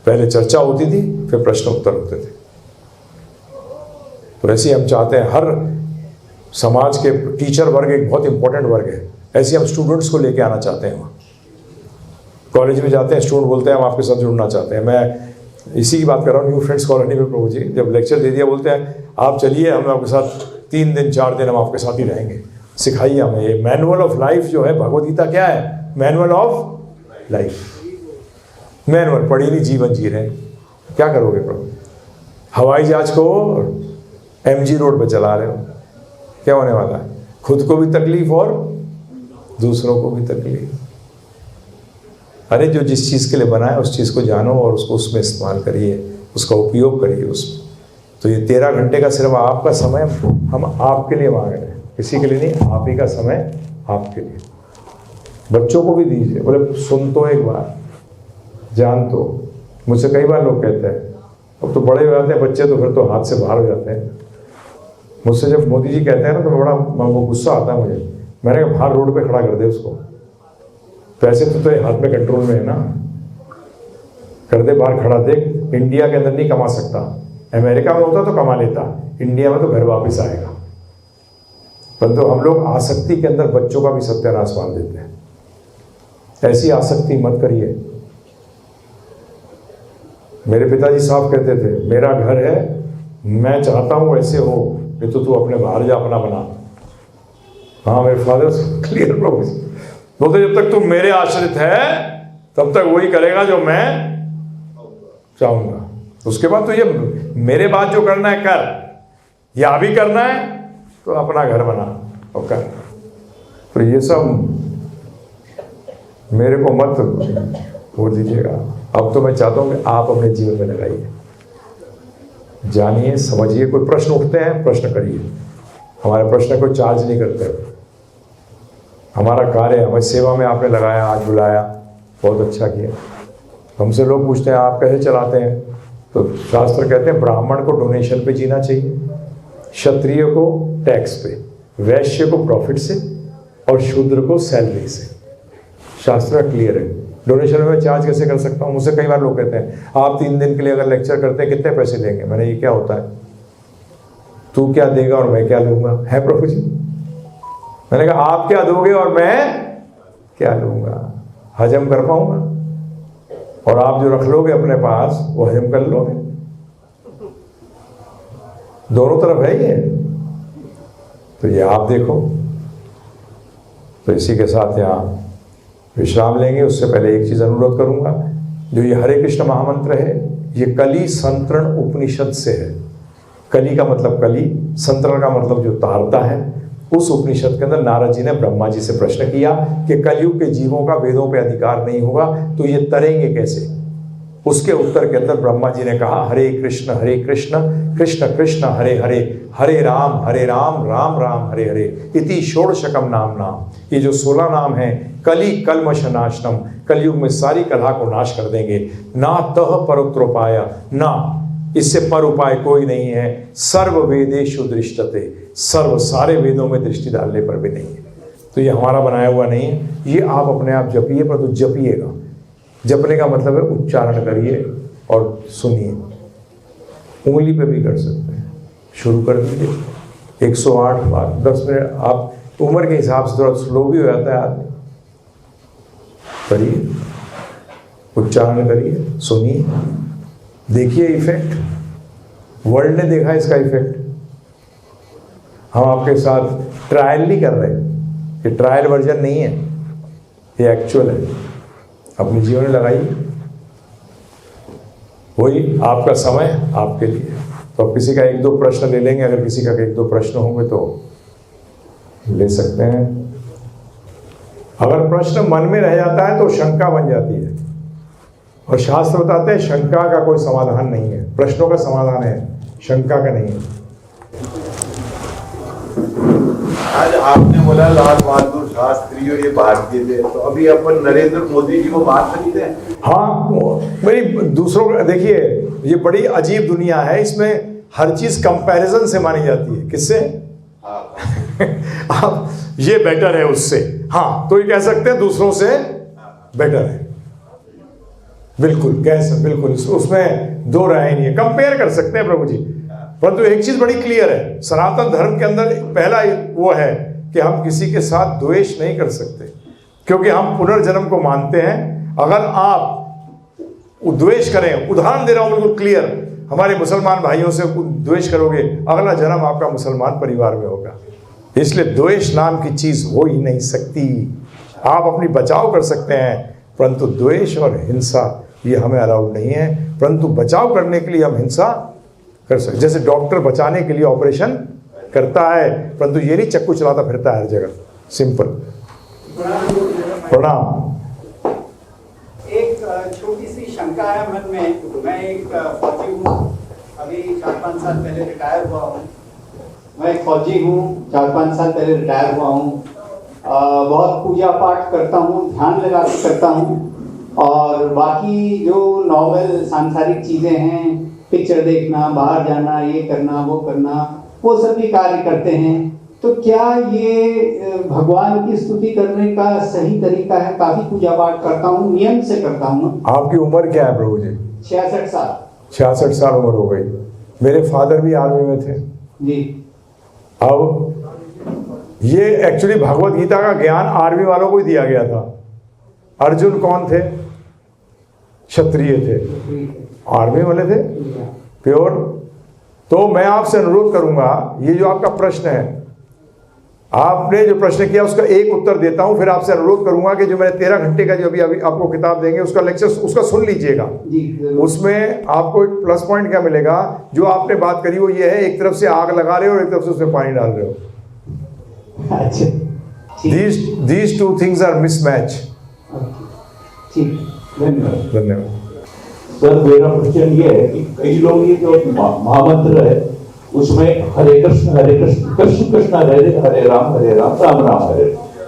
पहले चर्चा होती थी, फिर प्रश्न उत्तर होते थे। तो ऐसे ही हम चाहते हैं, हर समाज के टीचर वर्ग एक बहुत इंपॉर्टेंट वर्ग है, ऐसे हम स्टूडेंट्स को लेके आना चाहते हैं। वहाँ कॉलेज में जाते हैं, स्टूडेंट बोलते हैं हम आपके साथ जुड़ना चाहते हैं। मैं इसी की बात कर रहा हूँ, न्यू फ्रेंड्स कॉलोनी में प्रभु जी जब लेक्चर दे दिया, बोलते हैं आप चलिए, हम आपके साथ 3 दिन 4 दिन हम आपके साथ ही रहेंगे, सिखाइए हमें। ये मैनुअल ऑफ लाइफ जो है, भगवद गीता क्या है? Manual of life. मैनुअल पढ़ी नहीं, जीवन जी रहे, क्या करोगे प्रभु? हवाई जहाज को MG रोड पर चला रहे हो, क्या होने वाला है? खुद को भी तकलीफ और दूसरों को भी तकलीफ। अरे जो जिस चीज़ के लिए बना है उस चीज़ को जानो और उसको उसमें इस्तेमाल करिए, उसका उपयोग करिए उसमें। तो ये 13 घंटे का सिर्फ आपका समय हम आपके लिए मांग रहे हैं, किसी के लिए नहीं, आप ही का समय आपके लिए। बच्चों को भी दीजिए, बोले सुन तो एक बार, जान तो। मुझसे कई बार लोग कहते हैं अब तो बड़े हो जाते हैं बच्चे, तो फिर तो हाथ से बाहर हो जाते हैं। मुझसे जब मोदी जी कहते हैं ना तो बड़ा वो गुस्सा आता है मुझे। मैंने कहा बाहर रोड पे खड़ा कर दे उसको, पैसे तो ये हाथ में कंट्रोल में है ना, कर दे बाहर खड़ा। देख इंडिया के अंदर नहीं कमा सकता, अमेरिका में होता तो कमा लेता, इंडिया में तो घर वापस आएगा। परंतु हम लोग आसक्ति के अंदर बच्चों का भी सत्यानाश मान देते हैं। ऐसी आसक्ति मत करिए। मेरे पिताजी साहब कहते थे मेरा घर है, मैं चाहता हूं ऐसे हो, नहीं तो तू अपने बाहर जा अपना बना। हाँ मेरे फादर क्लियर प्रभु बोलते जब तक तू मेरे आश्रित है तब तक वही करेगा जो मैं चाहूंगा। उसके बाद तो ये मेरे बात जो करना है कर, या भी करना है तो अपना घर बना और कर। तो ये सब मेरे को मत बोल दीजिएगा। अब तो मैं चाहता हूं कि आप अपने जीवन में लगाइए, जानिए, समझिए। कोई प्रश्न उठते हैं प्रश्न करिए। हमारे प्रश्न को चार्ज नहीं करते। हमारा कार्य, हमारी सेवा में आपने लगाया, आज बुलाया, बहुत अच्छा किया। हमसे लोग पूछते हैं आप कैसे चलाते हैं, तो शास्त्र कहते हैं ब्राह्मण को डोनेशन पे जीना चाहिए, क्षत्रिय को टैक्स पे, वैश्य को प्रॉफिट से और शूद्र को सैलरी से। शास्त्र क्लियर है। डोनेशन में चार्ज कैसे कर सकता हूँ? मुझसे कई बार लोग कहते हैं आप 3 दिन के लिए अगर लेक्चर करते हैं कितने पैसे लेंगे? मैंने ये क्या होता है, तू क्या देगा और मैं क्या लूंगा? है प्रभु जी? मैंने कहा आप क्या दोगे और मैं क्या लूंगा? हजम कर पाऊंगा? और आप जो रख लोगे अपने पास वो हजम कर लोगे? दोनों तरफ है ये। तो ये आप देखो। तो इसी के साथ यहाँ विश्राम लेंगे। उससे पहले एक चीज अनुरोध करूंगा, जो ये हरे कृष्ण महामंत्र है ये कली संतरण उपनिषद से है। कली का मतलब कली, संतरण का मतलब जो तारता है। उस उपनिषद के अंदर नारद जी ने ब्रह्मा जी से प्रश्न किया कि कलयुग के जीवों का वेदों पे अधिकार नहीं होगा तो ये तरेंगे कैसे? उसके उत्तर के अंदर ब्रह्मा जी ने कहा हरे कृष्ण कृष्ण कृष्ण हरे हरे, हरे राम राम राम हरे हरे, इति षोडशकम नाम नाम। ये जो 16 नाम है कली कलमश नाशनम, कलयुग में सारी कलह को नाश कर देंगे। ना तह परोत्रोपाय, ना इससे पर उपाय कोई नहीं है। सर्व वेदेषु दृष्टते, सर्व सारे वेदों में दृष्टि डालने पर भी नहीं है। तो ये हमारा बनाया हुआ नहीं है, ये आप अपने आप जपिए, पर तो जपिएगा। जपने का मतलब है उच्चारण करिए और सुनिए। उंगली पे भी कर सकते हैं, शुरू कर दीजिए 108 बार 10 मिनट। आप उम्र के हिसाब से थोड़ा स्लो भी हो जाता है आदमी, करिए, उच्चारण करिए, सुनिए, देखिए इफेक्ट। वर्ल्ड ने देखा इसका इफेक्ट। हम आपके साथ ट्रायल नहीं कर रहे, ये ट्रायल वर्जन नहीं है, ये एक्चुअल है। अपने जीवन में लगाइए, वही आपका समय आपके लिए। तो अब किसी का 1-2 प्रश्न ले लेंगे, अगर किसी का 1-2 प्रश्न होंगे तो ले सकते हैं। अगर प्रश्न मन में रह जाता है तो शंका बन जाती है, और शास्त्र बताते हैं शंका का कोई समाधान नहीं है, प्रश्नों का समाधान है, शंका का नहीं है। आज आपने बोला लाल बहादुर शास्त्री और ये भारतीय थे, तो अभी अपन नरेंद्र मोदी जी को बात नहीं थे। हाँ, मेरी दूसरों को देखिए, ये बड़ी अजीब दुनिया है, इसमें हर चीज कंपैरिजन से मानी जाती है। किससे? आप ये बेटर है उससे, हाँ तो ये कह सकते हैं दूसरों से बेटर है, बिल्कुल बिल्कुल, उसमें 2 राय नहीं है, कंपेयर कर सकते हैं प्रभु जी। परंतु एक चीज बड़ी क्लियर है, सनातन धर्म के अंदर पहला वो है कि हम किसी के साथ द्वेष नहीं कर सकते, क्योंकि हम पुनर्जन्म को मानते हैं। अगर आप द्वेष करें, उदाहरण दे रहा हूं बिल्कुल क्लियर, हमारे मुसलमान भाइयों से द्वेष करोगे, अगला जन्म आपका मुसलमान परिवार में होगा। इसलिए द्वेष नाम की चीज हो ही नहीं सकती। आप अपनी बचाव कर सकते हैं, परंतु द्वेष और हिंसा ये हमें अलाउड नहीं है। परंतु बचाव करने के लिए हम हिंसा कर सकते, जैसे डॉक्टर बचाने के लिए ऑपरेशन करता है, परंतु ये नहीं चक्कू चलाता फिरता है हर जगह। सिंपल। प्रणाम। एक छोटी सी शंका है मन में। मैं एक फौजी हूँ, अभी 4-5 साल पहले रिटायर हुआ हूँ। मैं एक फौजी हूँ, 4-5 साल पहले रिटायर हुआ हूँ। बहुत पूजा पाठ करता हूँ, ध्यान लगा के करता हूँ, और बाकी जो नॉर्मल सांसारिक चीज़ें हैं, पिक्चर देखना, बाहर जाना, ये करना वो करना, वो सभी कार्य करते हैं। तो क्या ये भगवान की स्तुति करने का सही तरीका है? काफी पूजा पाठ करता हूँ, नियम से करता हूँ। आपकी उम्र क्या है प्रभु जी? 66 साल। 66 साल उम्र हो गई। मेरे फादर भी आर्मी में थे जी। अब ये एक्चुअली भगवत गीता का ज्ञान आर्मी वालों को ही दिया गया था। अर्जुन कौन थे? क्षत्रिय थे, आर्मी वाले थे प्योर। तो मैं आपसे अनुरोध करूंगा, ये जो आपका प्रश्न है, आपने जो प्रश्न किया उसका एक उत्तर देता हूं, फिर आपसे अनुरोध करूंगा कि जो मैंने 13 घंटे का जो अभी आपको किताब देंगे उसका लेक्चर उसका सुन लीजिएगा। उसमें आपको एक प्लस पॉइंट क्या मिलेगा? जो आपने बात करी वो ये है, एक तरफ से आग लगा रहे हो और एक तरफ से उसमें पानी डाल रहे हो। अच्छा, these two things are mismatch। धन्यवाद। सर मेरा क्वेश्चन ये है कि कई लोग ये जो महामंत्र है उसमें हरे कृष्ण कृष्ण कृष्ण हरे राम राम राम हरे।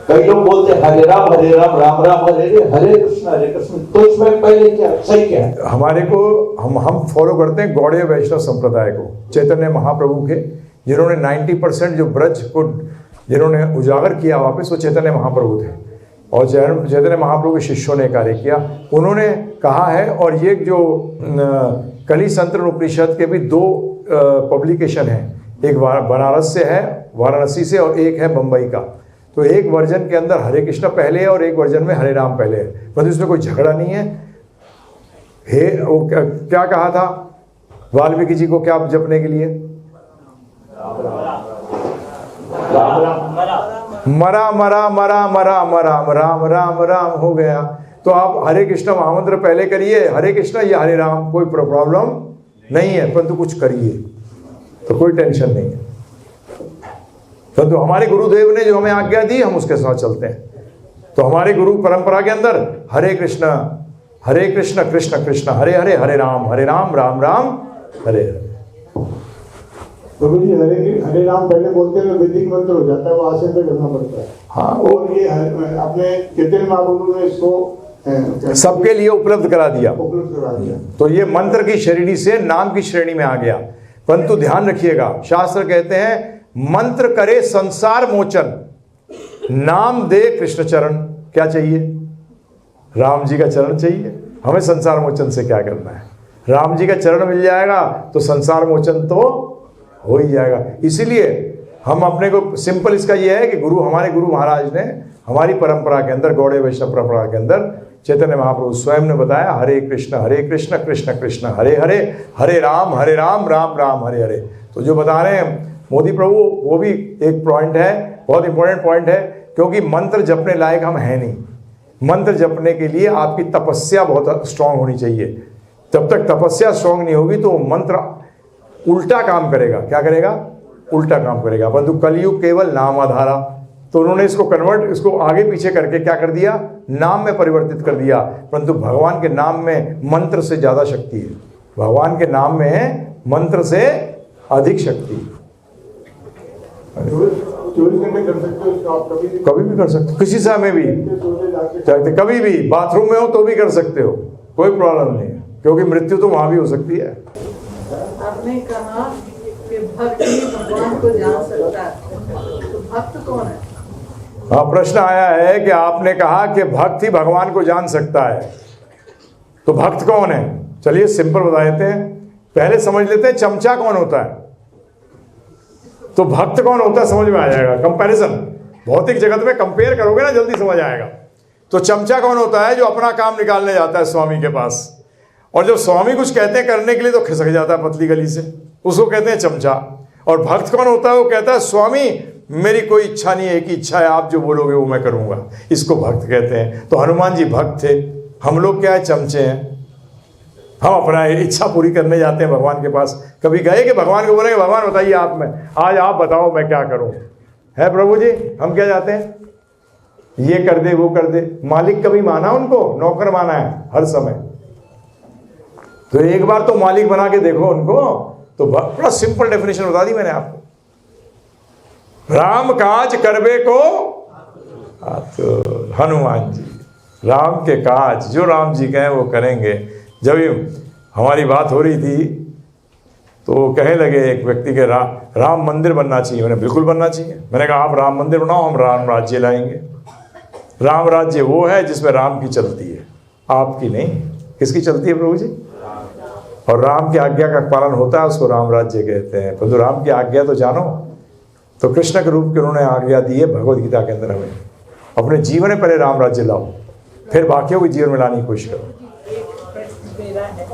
कई लोग बोलते हैं हरे राम राम राम हरे हरे कृष्ण। तो इसमें पहले क्या सही क्या है? हमारे को हम फॉलो करते हैं गौड़ीय वैष्णव संप्रदाय को, चैतन्य महाप्रभु के, जिन्होंने 90% जो ब्रज को जिन्होंने उजागर किया वापस, वो चैतन्य महाप्रभु थे। और चैतन्य महाप्रभु के शिष्यों ने कार्य किया। उन्होंने कहा है, और ये जो कली संतन उपनिषद के भी 2 पब्लिकेशन है, एक बनारस से है, वाराणसी से, और एक है बम्बई का। तो एक वर्जन के अंदर हरे कृष्ण पहले है और एक वर्जन में हरे राम पहले है, मतलब इसमें कोई झगड़ा नहीं है। वो क्या कहा था वाल्मीकि जी को क्या जपने के लिए? मरा मरा मरा मरा मरा राम राम राम हो गया। तो आप हरे कृष्ण महामंत्र पहले करिए, हरे कृष्ण या हरे राम, कोई प्रॉब्लम नहीं है, परंतु कुछ करिए तो कोई टेंशन नहीं है। परंतु हमारे गुरुदेव ने जो हमें आज्ञा दी, हम उसके साथ चलते हैं। तो हमारे गुरु परंपरा के अंदर हरे कृष्ण कृष्ण कृष्ण हरे हरे, हरे राम राम राम हरे हरे। प्रभु जी हरे राम पहले बोलते हैं, वैदिक मंत्र हो जाता है, वो आसन पे करना पड़ता है। हाँ, और ये अपने चैतन्य महाप्रभु ने इसको सबके लिए उपलब्ध करा दिया। तो ये मंत्र की श्रेणी से नाम की श्रेणी में आ गया। परंतु ध्यान रखिएगा, शास्त्र कहते हैं मंत्र करे संसार मोचन, नाम दे कृष्ण चरण। क्या चाहिए? राम जी का चरण चाहिए। हमें संसार मोचन से क्या करना है? राम जी का चरण मिल जाएगा तो संसार मोचन तो हो ही जाएगा। इसीलिए हम अपने को सिंपल इसका यह है कि हमारे गुरु महाराज ने हमारी परंपरा के अंदर, गौड़ीय वैष्णव परंपरा के अंदर, चैतन्य महाप्रभु स्वयं ने बताया हरे कृष्ण कृष्ण कृष्ण हरे हरे, हरे राम राम राम हरे हरे। तो जो बता रहे हैं मोदी प्रभु, वो भी एक पॉइंट है, बहुत इंपॉर्टेंट पॉइंट है, क्योंकि मंत्र जपने लायक हम हैं नहीं। मंत्र जपने के लिए आपकी तपस्या बहुत स्ट्रांग होनी चाहिए। जब तक तपस्या स्ट्रांग नहीं होगी तो मंत्र उल्टा काम करेगा। क्या करेगा? उल्टा काम करेगा। परंतु कलयुग केवल नाम आधारा, तो उन्होंने इसको आगे पीछे करके क्या कर दिया? नाम में परिवर्तित कर दिया। परंतु भगवान के नाम में मंत्र से ज्यादा शक्ति है। भगवान के नाम में मंत्र से अधिक शक्ति। 24 घंटे कर सकते हो इसको, आप कभी भी कर सकते हो, किसी समय भी, चाहे कभी भी बाथरूम में हो तो भी कर सकते हो, कोई प्रॉब्लम नहीं है, क्योंकि मृत्यु तो वहां भी हो सकती है। आपने कहा कि भक्त ही भगवान को जान सकता है, तो भक्त कौन है? हाँ, प्रश्न आया है कि आपने कहा कि भक्त ही भगवान को जान सकता है, तो भक्त कौन है? चलिए सिंपल बता देते हैं। पहले समझ लेते हैं चमचा कौन होता है। तो भक्त कौन होता है समझ में आ जाएगा। कंपैरिजन, भौतिक जगत में कंपेयर करोगे ना, जल्दी समझ आएगा। तो चमचा कौन होता है? जो अपना काम निकालने जाता है स्वामी के पास, और जब स्वामी कुछ कहते हैं करने के लिए तो खिसक जाता है पतली गली से, उसको कहते हैं चमचा। और भक्त कौन होता है? वो कहता है स्वामी मेरी कोई इच्छा नहीं है, एक ही इच्छा है, आप जो बोलोगे वो मैं करूंगा, इसको भक्त कहते हैं। तो हनुमान जी भक्त थे, हम लोग क्या है? चमचे हैं। हम अपना इच्छा पूरी करने जाते हैं भगवान के पास। कभी गए कि भगवान को बोलेंगे भगवान बताइए आप, में आज आप बताओ मैं क्या करूं? है प्रभु जी, हम क्या जाते हैं? ये कर दे वो कर दे। मालिक कभी माना उनको? नौकर माना है हर समय। तो एक बार तो मालिक बना के देखो उनको। तो बड़ा सिंपल डेफिनेशन बता दी मैंने आपको। राम काज करबे को, तो हनुमान जी राम के काज जो राम जी कहें वो करेंगे। जब हमारी बात हो रही थी तो वो कहने लगे एक व्यक्ति के राम मंदिर बनना चाहिए। मैंने बिल्कुल बनना चाहिए। मैंने कहा आप राम मंदिर बनाओ, हम राम राज्य लाएंगे। राम राज्य वो है जिसमें राम की चलती है, आपकी नहीं। किसकी चलती है प्रभु जी? और राम की आज्ञा का पालन होता है, उसको राम राज्य कहते हैं। परंतु राम की आज्ञा तो जानो। तो कृष्ण के रूप के उन्होंने आज्ञा दी है भगवद गीता के अंदर, हमें अपने जीवन में पहले राम राज्य लाओ, फिर बाकियों के जीवन में लाने की कोशिश करो। एक प्रश्न मेरा है,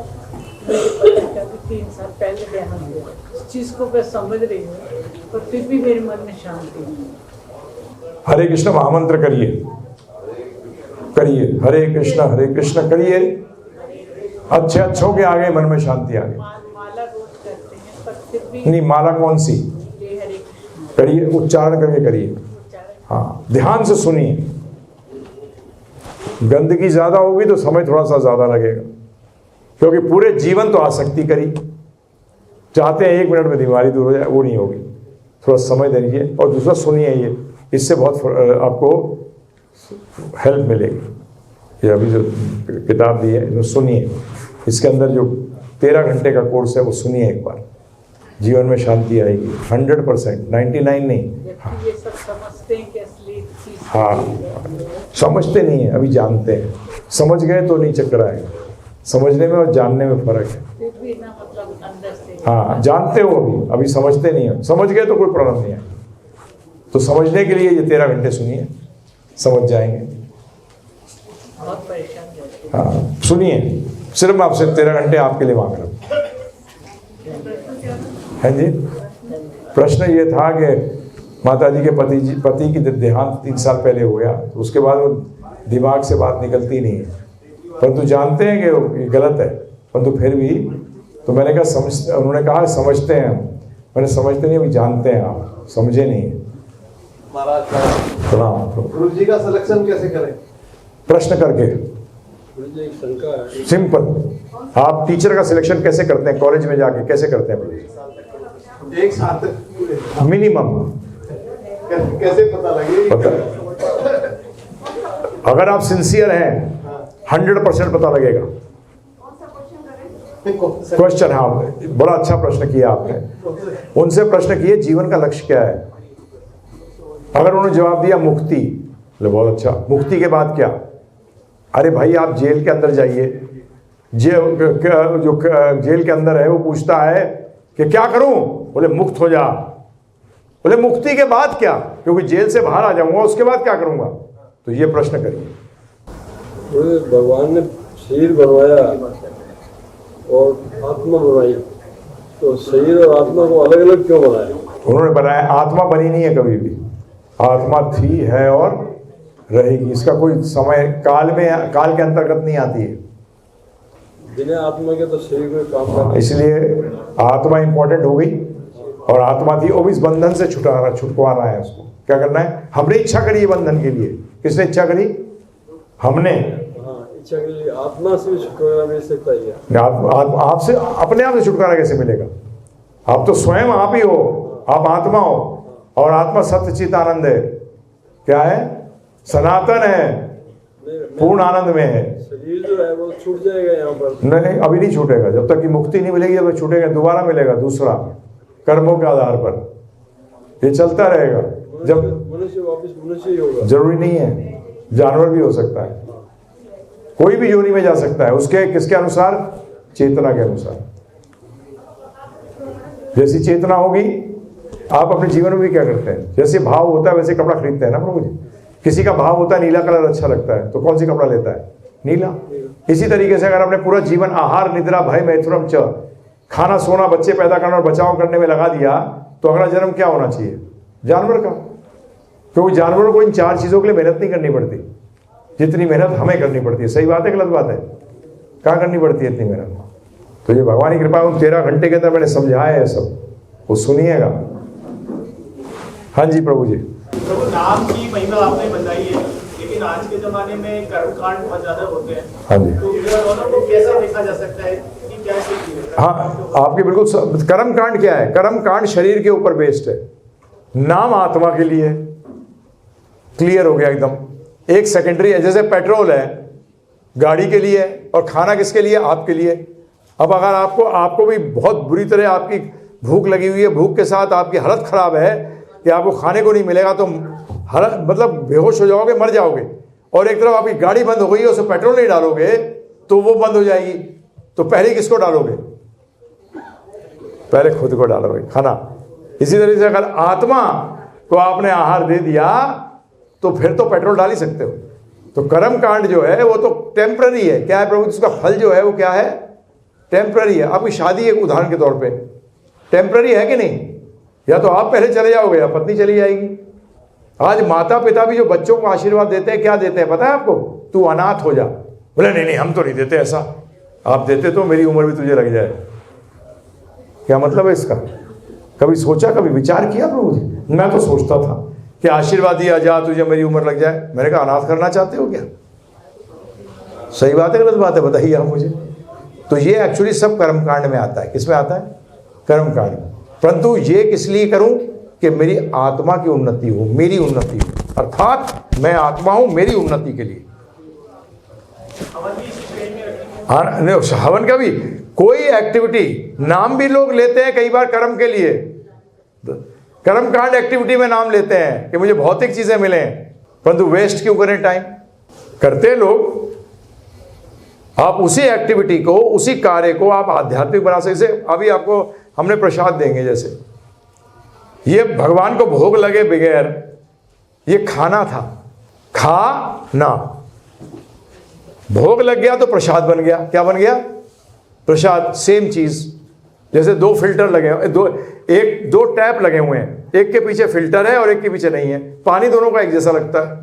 मेरे पति का भी 3 साल पहले देहांत हुआ। इस चीज को मैं समझ रही हूँ, पर फिर भी मेरे मन में शांति नहीं है। हरे कृष्ण महामंत्र करिए, करिए हरे कृष्ण करिए, अच्छों के आगे मन में शांति आ गई। माला रोज करते हैं, पर फिर भी नहीं, माला कौन सी? ये हरे कृष्ण करिए, उच्चारण करके करिए। हाँ, ध्यान से सुनिए। गंदगी ज्यादा होगी तो समय थोड़ा सा ज्यादा लगेगा, क्योंकि पूरे जीवन तो आसक्ति करी। चाहते हैं 1 मिनट में बीमारी दूर हो जाए, वो नहीं होगी। थोड़ा समय दे दीजिए। और दूसरा सुनिए, ये इससे बहुत आपको हेल्प मिलेगी। ये अभी जो किताब दी है इसमें सुनिए, इसके अंदर जो 13 घंटे का कोर्स है वो सुनिए एक बार, जीवन में शांति आएगी 100%, 99 नहीं। ये सब समझते हैं कि असली चीज हाँ, समझते नहीं है, अभी जानते हैं। समझ गए तो नहीं चक्कर आएगा। समझने में और जानने में फर्क है। फिर भी ना, मतलब अंदर से हाँ, जानते हो अभी समझते नहीं हो। समझ गए तो कोई प्रॉब्लम नहीं है। तो समझने के लिए ये 13 घंटे सुनिए, समझ जाएंगे। बहुत परेशान रहते हैं। हाँ, सुनिए। सिर्फ मैं आपसे 13 घंटे आपके लिए मांग रहा हूँ। है जी? प्रश्न ये था कि माता जी के पति की देहांत 3 साल पहले हो गया, तो उसके बाद वो दिमाग से बात निकलती नहीं है। परंतु जानते हैं कि ये गलत है, परंतु फिर भी तो मैंने कहा उन्होंने कहा समझते हैं हम। मैंने समझते नहीं, अभी जानते हैं आप, समझे नहीं है। महाराज प्रणाम। गुरु जी का सिलेक्शन कैसे करें? प्रश्न करके। गुरु जी एक शंका है। सिंपल। आप टीचर का सिलेक्शन कैसे करते हैं? कॉलेज में जाके कैसे करते हैं? 1 साल तक मिनिमम। कैसे पता लगे? पता, अगर आप सिंसियर हैं 100% पता लगेगा। क्वेश्चन, हाँ, बड़ा अच्छा प्रश्न किया आपने। उनसे प्रश्न किए जीवन का लक्ष्य क्या है। अगर उन्होंने जवाब दिया मुक्ति, तो बहुत अच्छा। मुक्ति के बाद क्या? अरे भाई आप जेल के अंदर जाइए, जो जेल के अंदर है वो पूछता है कि क्या करूं? बोले मुक्त हो जा। बोले मुक्ति के बाद क्या? क्योंकि जेल से बाहर आ जाऊंगा, उसके बाद क्या करूंगा? तो ये प्रश्न करिए। भगवान ने शरीर बनवाया और आत्मा बनाई, तो शरीर और आत्मा को अलग अलग क्यों बनाया? उन्होंने बनाया, आत्मा बनी नहीं है कभी भी। आत्मा थी, है और रहेगी। इसका कोई समय काल के अंतर्गत नहीं आती है। बिना आत्मा के तो शरीर में काम करना। इसलिए आत्मा इंपॉर्टेंट हो गई, और आत्मा थी, और इस बंधन से छुटवाना है उसको। क्या करना है? हमने इच्छा करी है बंधन के लिए। किसने इच्छा करी? हमने। हाँ, इच्छा के लिए आत्मा से भी छुटकारा मिल सकता है। आपसे अपने आप से छुटकारा कैसे मिलेगा? आप तो स्वयं आप ही हो, आप आत्मा हो, और आत्मा सत्य चित आनंद है। क्या है? सनातन है, पूर्ण आनंद में है। शरीर जो है वो छूट जाएगा यहाँ पर। नहीं, अभी नहीं छूटेगा। जब तक कि मुक्ति नहीं मिलेगी तब तक छूटेगा। दोबारा मिलेगा, दूसरा कर्मों के आधार पर ये चलता रहेगा। जब मनुष्य वापस मनुष्य ही होगा। जरूरी नहीं है, जानवर भी हो सकता है, कोई भी योनि में जा सकता है। उसके किसके अनुसार? चेतना के अनुसार। जैसी चेतना होगी, आप अपने जीवन में भी क्या करते हैं? जैसे भाव होता है वैसे कपड़ा खरीदते हैं ना प्रभु जी। किसी का भाव होता है नीला कलर अच्छा लगता है, तो कौन सी कपड़ा लेता है? नीला। इसी तरीके से अगर अपने पूरा जीवन आहार निद्रा भय मैथुरम च, खाना सोना बच्चे पैदा करना और बचाव करने में लगा दिया, तो अगला जन्म क्या होना चाहिए? जानवर का। क्योंकि जानवरों को इन 4 चीजों के लिए मेहनत नहीं करनी पड़ती जितनी मेहनत हमें करनी पड़ती है। सही बात है, गलत बात है? कहाँ करनी पड़ती है इतनी मेहनत? तो ये भगवान की कृपा, 13 घंटे के अंदर मैंने समझाया है सब, वो सुनिएगा। हाँ जी प्रभु जी। प्रभु, नाम की महिमा आपने बताई है, लेकिन आज के जमाने में कर्मकांड बहुत ज्यादा होते हैं। हाँ जी। तो दोनों को कैसे देखा जा सकता है कि क्या स्थिति है? हाँ, आपके बिल्कुल। कर्म कांड क्या है? कर्म कांड शरीर के ऊपर बेस्ड है, नाम आत्मा के लिए। क्लियर हो गया एकदम। एक सेकेंडरी है, जैसे पेट्रोल है गाड़ी के लिए, और खाना किसके लिए? आपके लिए। अब अगर आपको भी बहुत बुरी तरह आपकी भूख लगी हुई है, भूख के साथ आपकी हालत खराब है कि आपको खाने को नहीं मिलेगा, तो मतलब बेहोश हो जाओगे, मर जाओगे। और एक तरफ आपकी गाड़ी बंद हो गई है, उसमें पेट्रोल नहीं डालोगे तो वो बंद हो जाएगी, तो पहले किसको डालोगे? पहले खुद को डालोगे खाना। इसी तरह से अगर आत्मा को आपने आहार दे दिया तो फिर तो पेट्रोल डाल ही सकते हो। तो कर्म कांड जो है वो तो टेम्पररी है। क्या है प्रभु, उसका फल जो है वो क्या है? टेम्पररी है। आपकी शादी एक उदाहरण के तौर पे टेम्पररी है कि नहीं? या तो आप पहले चले जाओगे या पत्नी चली जाएगी। आज माता पिता भी जो बच्चों को आशीर्वाद देते हैं, क्या देते हैं पता है आपको? तू अनाथ हो जा। बोले नहीं हम तो नहीं देते ऐसा, आप देते तो मेरी उम्र भी तुझे लग जाए। क्या मतलब है इसका? कभी सोचा, कभी विचार किया प्रभु जी? मैं तो सोचता था कि आशीर्वाद दिया जा तुझे मेरी उम्र लग जाए। मैंने कहा अनाथ करना चाहते हो क्या? सही बात है गलत बात है बताइए आप मुझे। तो ये एक्चुअली सब कर्मकांड में आता है। किस में आता है? कर्मकांड में। परंतु ये किस लिए करूं? कि मेरी आत्मा की उन्नति हो, मेरी उन्नति हो, अर्थात मैं आत्मा हूं मेरी उन्नति के लिए। हवन का भी कोई एक्टिविटी, नाम भी लोग लेते हैं कई बार कर्म के लिए, कर्मकांड एक्टिविटी में नाम लेते हैं कि मुझे भौतिक चीजें मिले, परंतु वेस्ट क्यों करें टाइम? करते लोग। आप उसी एक्टिविटी को, उसी कार्य को आप आध्यात्मिक बना सकते। जैसे अभी आपको हमने प्रसाद देंगे, जैसे ये भगवान को भोग लगे बगैर, ये खाना था, खाना भोग लग गया तो प्रसाद बन गया। क्या बन गया? प्रसाद। सेम चीज। जैसे दो फिल्टर लगे, दो टैप लगे हुए हैं, एक के पीछे फिल्टर है और एक के पीछे नहीं है। पानी दोनों का एक जैसा लगता है,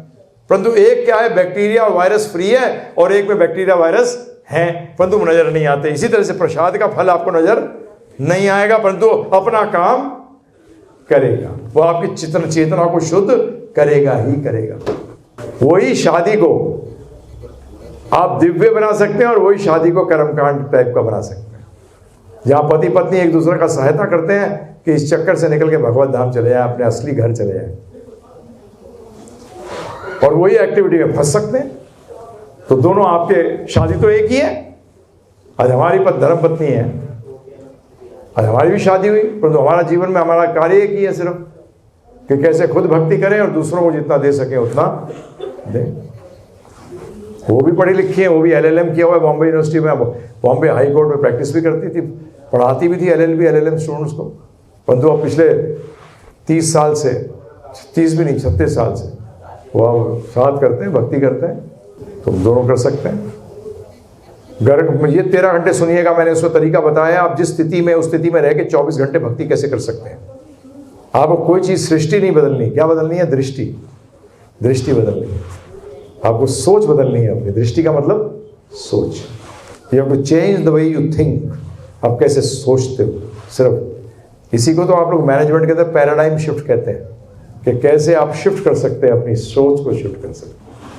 परंतु एक क्या है, बैक्टीरिया और वायरस फ्री है, और एक में बैक्टीरिया वायरस है, परंतु नजर नहीं आते। इसी तरह से प्रसाद का फल आपको नजर नहीं आएगा, परंतु अपना काम करेगा। वो आपकी चेतना को शुद्ध करेगा ही करेगा। वही शादी को आप दिव्य बना सकते हैं और वही शादी को कर्मकांड टाइप का बना सकते हैं, जहां पति पत्नी एक दूसरे का सहायता करते हैं कि इस चक्कर से निकल के भगवत धाम चले जाए, अपने असली घर चले जाए, और वही एक्टिविटी में फंस सकते हैं। तो दोनों आपके, शादी तो एक ही है। आज हमारी धर्म पत्नी है, आज हमारी भी शादी हुई, परंतु हमारा जीवन में हमारा कार्य एक ही है सिर्फ कि कैसे खुद भक्ति करें और दूसरों को जितना दे सके उतना दें। वो भी पढ़ी लिखी है, वो भी LLM किया हुआ है बॉम्बे यूनिवर्सिटी में, बॉम्बे हाई कोर्ट में प्रैक्टिस भी करती थी, पढ़ाती भी थी LLM स्टूडेंट्स को। परंतु अब पिछले 30 साल से, 30 भी नहीं 36 साल से वो अब साथ करते हैं, भक्ति करते हैं। तो दोनों कर सकते हैं। ये 13 घंटे सुनिएगा, मैंने उसका तरीका बताया। आप जिस स्थिति में, उस स्थिति में रह के 24 घंटे भक्ति कैसे कर सकते हैं। आपको कोई चीज़, सृष्टि नहीं बदलनी। क्या बदलनी है? दृष्टि। दृष्टि बदलनी है आपको, सोच बदलनी है अपनी। दृष्टि का मतलब सोच। You have to change the way you think. आप कैसे सोचते हो, सिर्फ इसी को तो आप लोग मैनेजमेंट के अंदर पैराडाइम शिफ्ट कहते हैं, कि कैसे आप शिफ्ट कर सकते हैं, अपनी सोच को शिफ्ट कर सकते हैं।